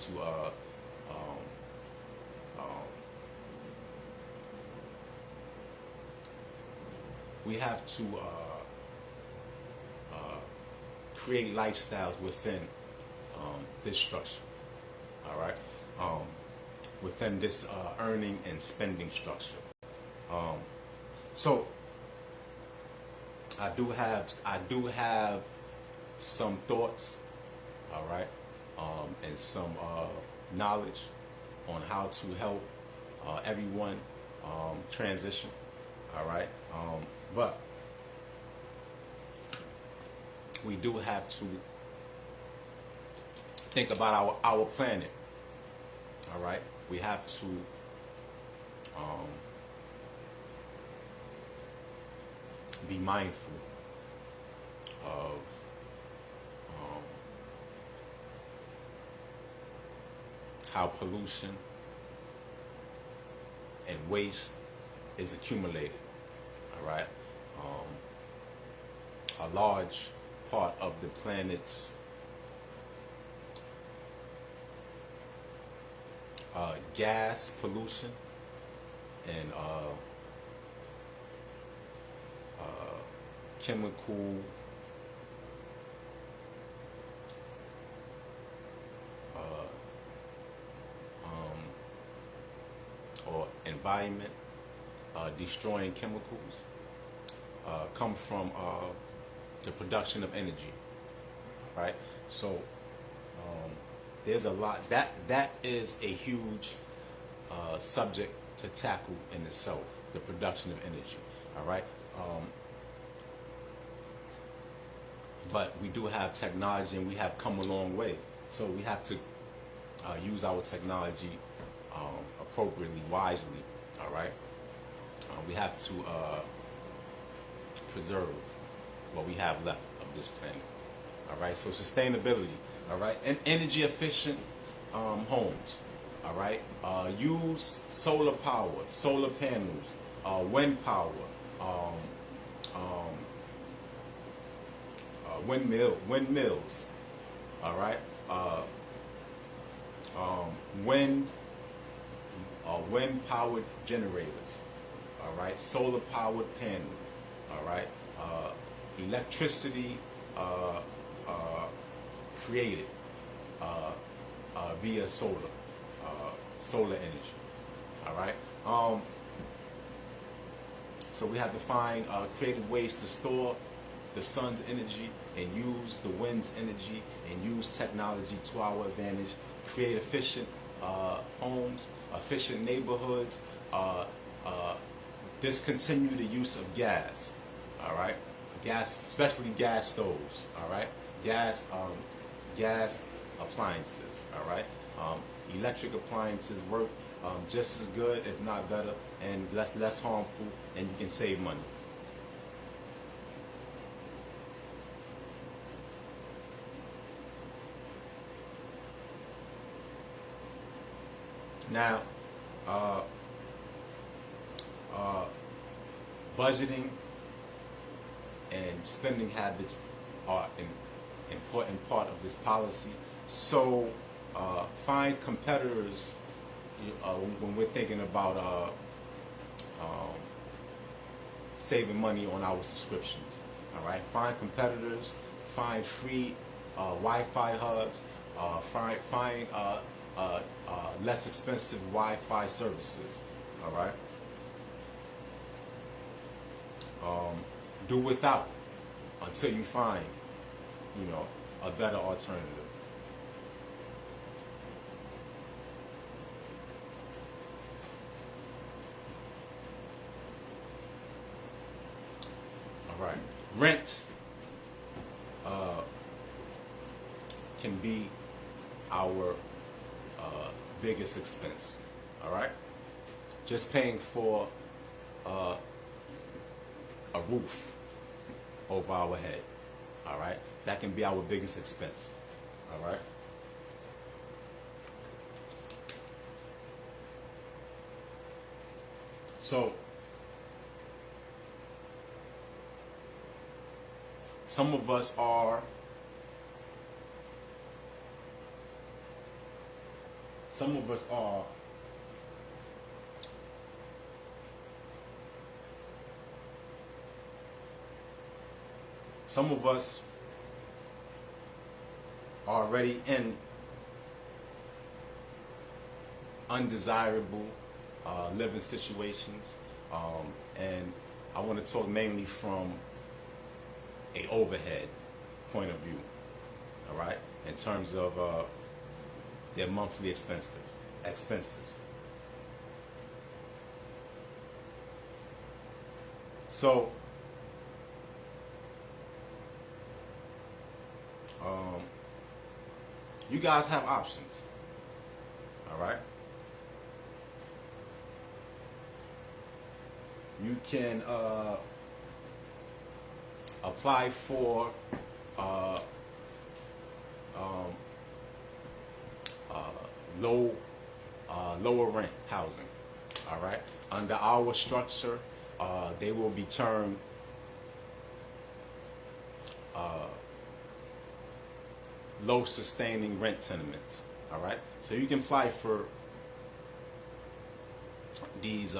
to create lifestyles within this structure. All right, within this earning and spending structure. So I do have some thoughts, all right, and some knowledge on how to help everyone transition, all right, but we do have to think about our planet, all right. We have to be mindful of how pollution and waste is accumulated, all right. A large part of the planet's gas pollution and chemical or environment destroying chemicals come from the production of energy, right? So there's a lot that is a huge subject to tackle in itself, the production of energy, all right. But we do have technology, and we have come a long way. So we have to use our technology appropriately, wisely. All right. We have to preserve what we have left of this planet. All right. So sustainability. All right. And energy efficient homes. All right. Use solar power, solar panels, wind power. Windmills, all right. Wind powered generators, all right. Solar powered panel, all right. Electricity created via solar energy, all right. So we have to find creative ways to store the sun's energy and use the wind's energy and use technology to our advantage, create efficient homes, efficient neighborhoods, discontinue the use of gas, all right? Gas, especially gas stoves, all right? Gas appliances, all right? Electric appliances work just as good, if not better, and less harmful, and you can save money. Now, budgeting and spending habits are an important part of this policy. So find competitors when we're thinking about saving money on our subscriptions. All right, find competitors, find free Wi-Fi hubs, find less expensive Wi-Fi services. All right. Do without until you find, a better alternative. All right. Rent can be our biggest expense. All right. Just paying for a roof over our head. All right. That can be our biggest expense. All right. So some of us are already in undesirable living situations, and I want to talk mainly from a overhead point of view. All right, in terms of their monthly expenses. So, you guys have options. All right. You can apply for lower rent housing. All right. Under our structure, they will be termed low sustaining rent tenements. All right. So you can apply for these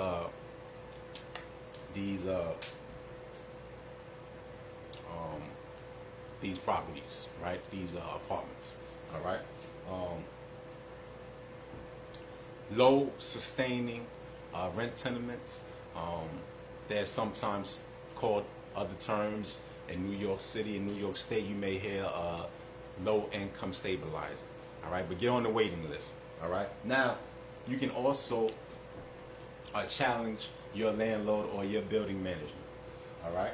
properties, right? These apartments. All right. Low sustaining rent tenements. They're sometimes called other terms in New York City and New York State. You may hear low income stabilizing. All right, but get on the waiting list. All right. Now, you can also challenge your landlord or your building management. All right.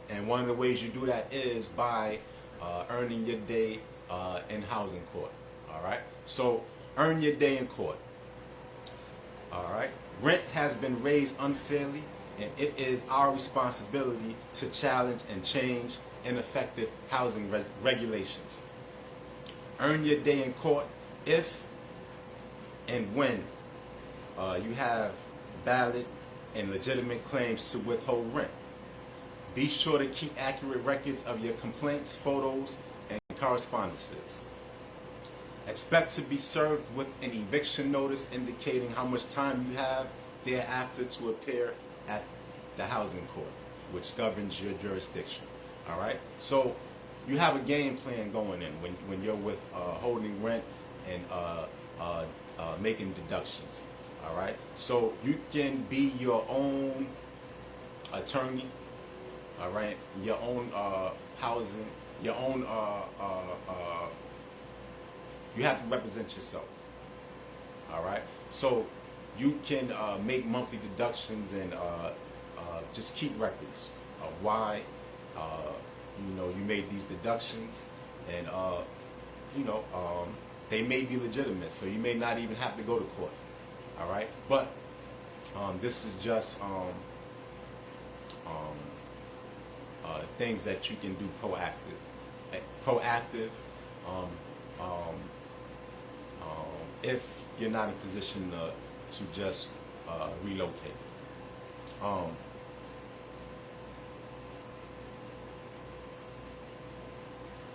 And one of the ways you do that is by earning your day in housing court. All right. So earn your day in court. All right. Rent has been raised unfairly, and it is our responsibility to challenge and change ineffective housing regulations. Earn your day in court if and when you have valid and legitimate claims to withhold rent. Be sure to keep accurate records of your complaints, photos, and correspondences. Expect to be served with an eviction notice indicating how much time you have thereafter to appear at the housing court, which governs your jurisdiction. All right? So you have a game plan going in when you're with holding rent and making deductions. All right? So you can be your own attorney. All right? Your own housing, your own you have to represent yourself. All right. So you can make monthly deductions and just keep records of why you made these deductions, and they may be legitimate. So you may not even have to go to court. All right. But this is just things that you can do proactive. If you're not in a position to just relocate.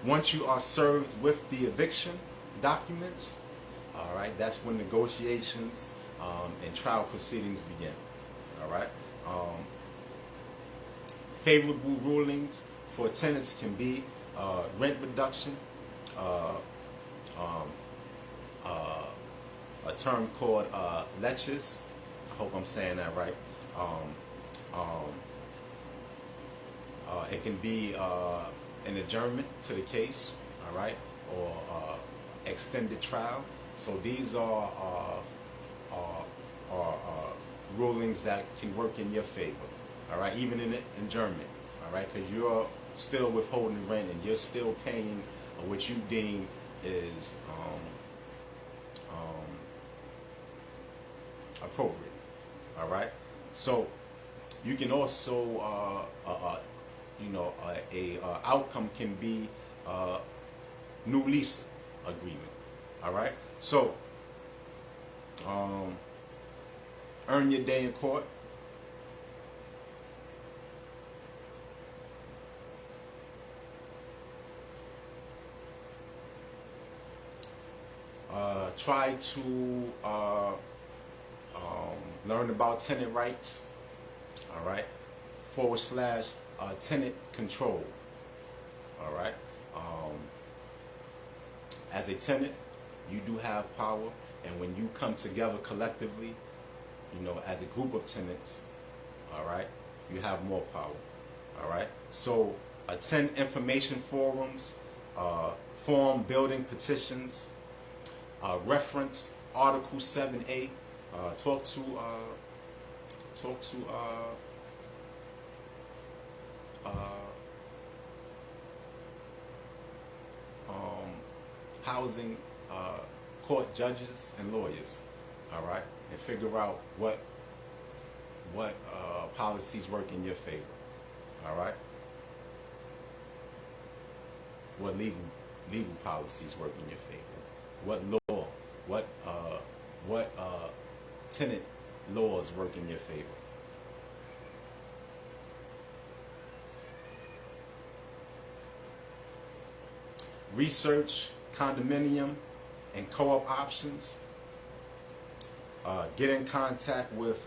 Once you are served with the eviction documents, all right, that's when negotiations and trial proceedings begin. All right. Favorable rulings for tenants can be rent reduction, a term called leches. I hope I'm saying that right. It can be an adjournment to the case, all right, or extended trial. So these are rulings that can work in your favor, all right, even in an adjournment, all right, because you're still withholding rent and you're still paying what you deem is appropriate. All right. So you can also, outcome can be new lease agreement. All right. So earn your day in court. Try to learn about tenant rights, all right, / tenant control, all right. as a tenant, you do have power, and when you come together collectively, you know, as a group of tenants, all right, you have more power, all right. So attend information forums, form building petitions, reference Article 7A, talk to housing court judges and lawyers, all right, and figure out what policies work in your favor, all right. What legal policies work in your favor? What law? What tenant laws work in your favor? Research condominium and co-op options. Get in contact with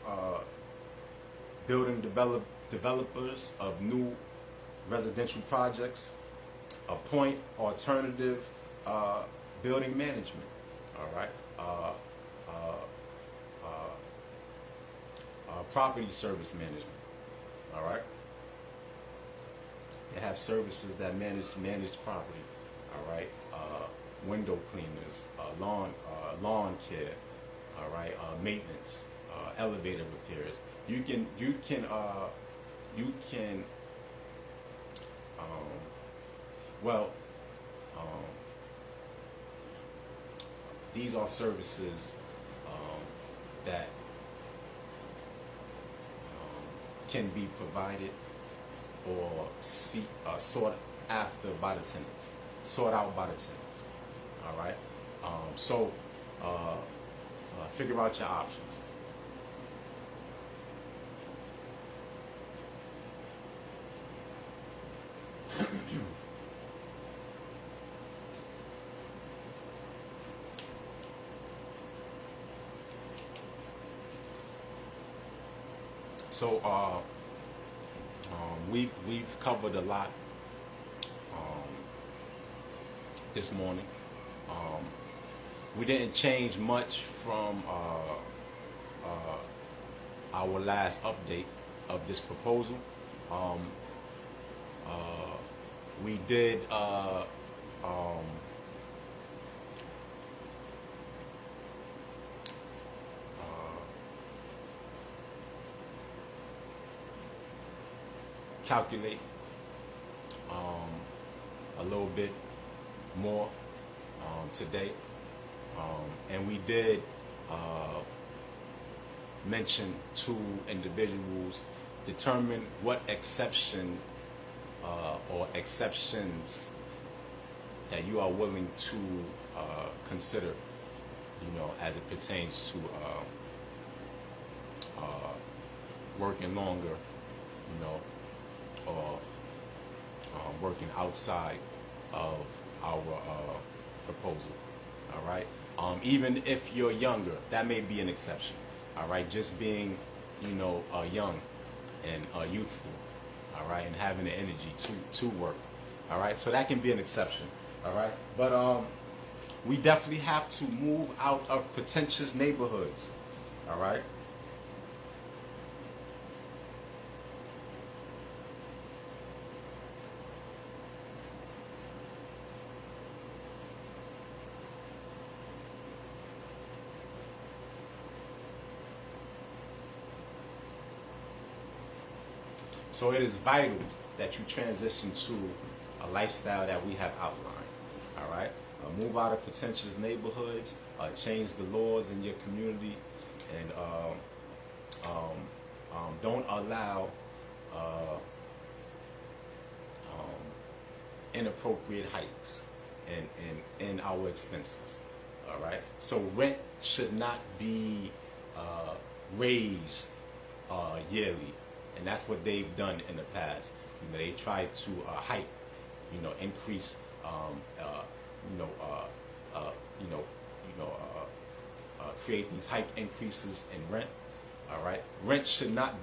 building developers of new residential projects. Appoint alternative building management. All right. Property service management. All right. They have services that manage property. All right. Window cleaners, lawn care. All right. Maintenance, elevator repairs. You can these are services that can be provided or sought after by the tenants, sought out by the tenants. All right. So figure out your options. So we've covered a lot this morning. We didn't change much from our last update of this proposal. We did calculate a little bit more today, and we did mention two individuals, determine what exception or exceptions that you are willing to consider, you know, as it pertains to working longer, you know, or working outside of our proposal. All right. Even if you're younger, that may be an exception. All right. Just being, you know, young and youthful. All right, and having the energy to work. All right. So that can be an exception. All right. But we definitely have to move out of pretentious neighborhoods. All right. So it is vital that you transition to a lifestyle that we have outlined. All right, move out of pretentious neighborhoods, change the laws in your community, and don't allow inappropriate hikes in our expenses. All right, so rent should not be raised yearly. And that's what they've done in the past. You know, they tried to hike, you know, increase, create these hike increases in rent. All right, rent should not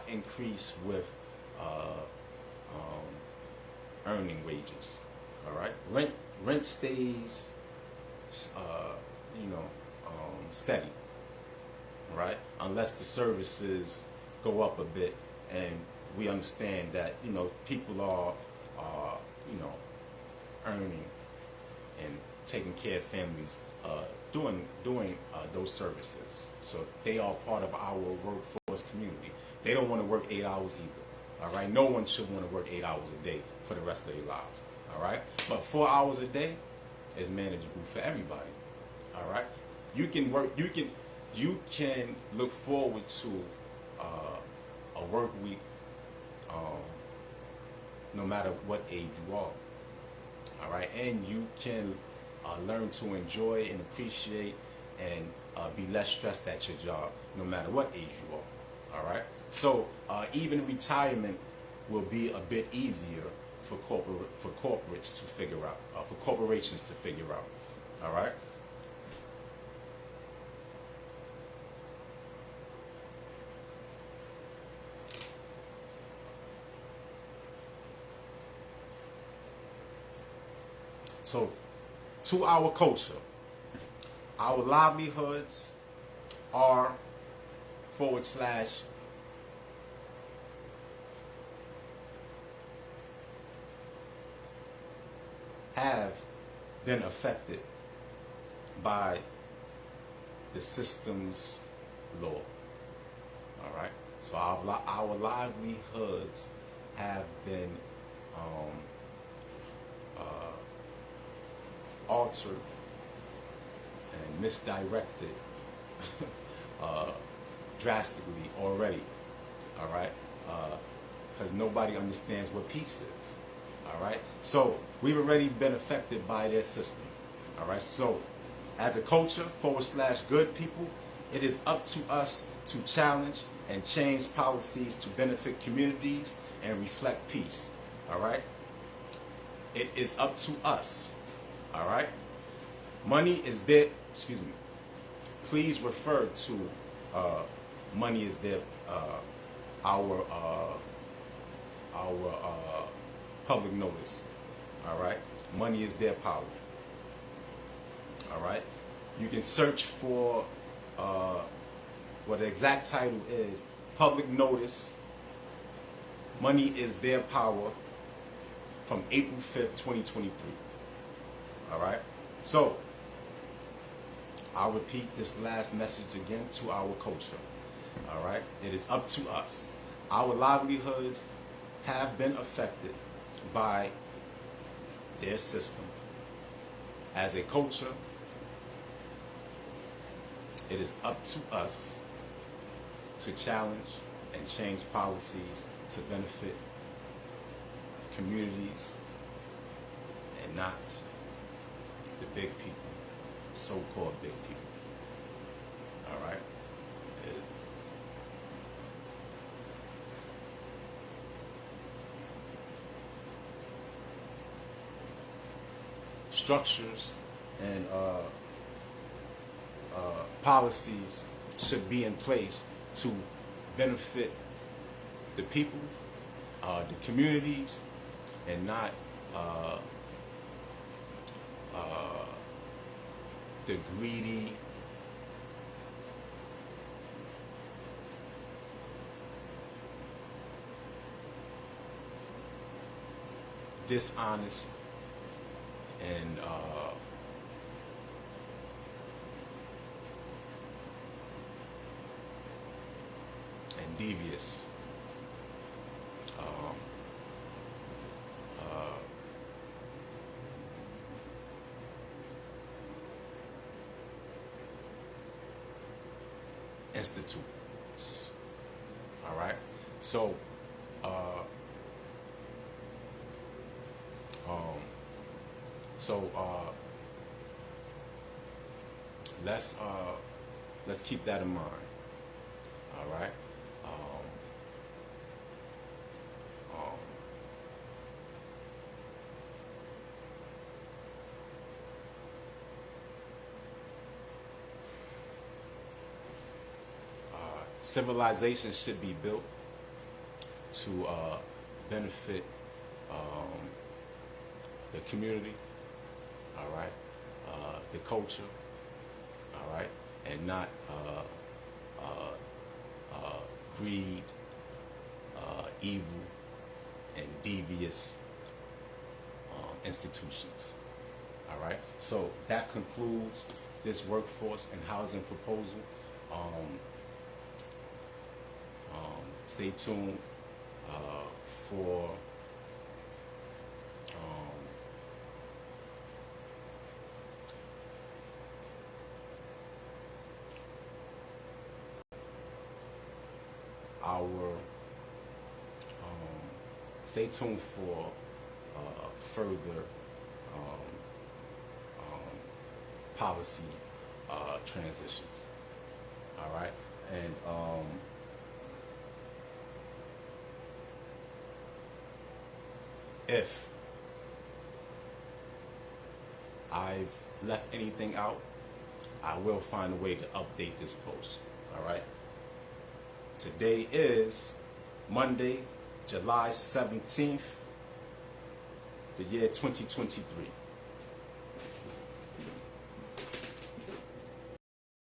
increase with earning wages. All right, rent stays, uh, you know, steady. All right, unless the services go up a bit, and we understand that people are earning and taking care of families, doing those services. So they are part of our workforce community. They don't want to work 8 hours either. All right, no one should want to work 8 hours a day for the rest of their lives. All right, but 4 hours a day is manageable for everybody. All right, you can work. You can look forward to a work week, no matter what age you are. All right, and you can learn to enjoy and appreciate and be less stressed at your job, no matter what age you are. All right, so even retirement will be a bit easier for corporations to figure out. All right. So, to our culture, our livelihoods are / have been affected by the system's law. All right. So our livelihoods have been altered and misdirected drastically already. All right, because nobody understands what peace is. All right, so we've already been affected by their system. All right, so as a culture / good people, it is up to us to challenge and change policies to benefit communities and reflect peace. All right, it is up to us. All right, money is there. Excuse me. Please refer to money is there. Our public notice. All right, money is their power. All right, you can search for what the exact title is: Public Notice. Money is their power, from April 5th, 2023. All right, so I'll repeat this last message again to our culture. All right, it is up to us. Our livelihoods have been affected by their system. As a culture, it is up to us to challenge and change policies to benefit communities and not the big people, so-called big people. All right? Structures and policies should be in place to benefit the people, the communities, and not the greedy, dishonest, and devious institutes. All right, so let's keep that in mind. All right. Civilization should be built to benefit the community, all right, the culture, all right, and not greed, evil, and devious institutions. All right. So that concludes this workforce and housing proposal. Stay tuned for stay tuned for further policy transitions. All right, and if I've left anything out, I will find a way to update this post. All right. Today is Monday, July 17th, the year 2023.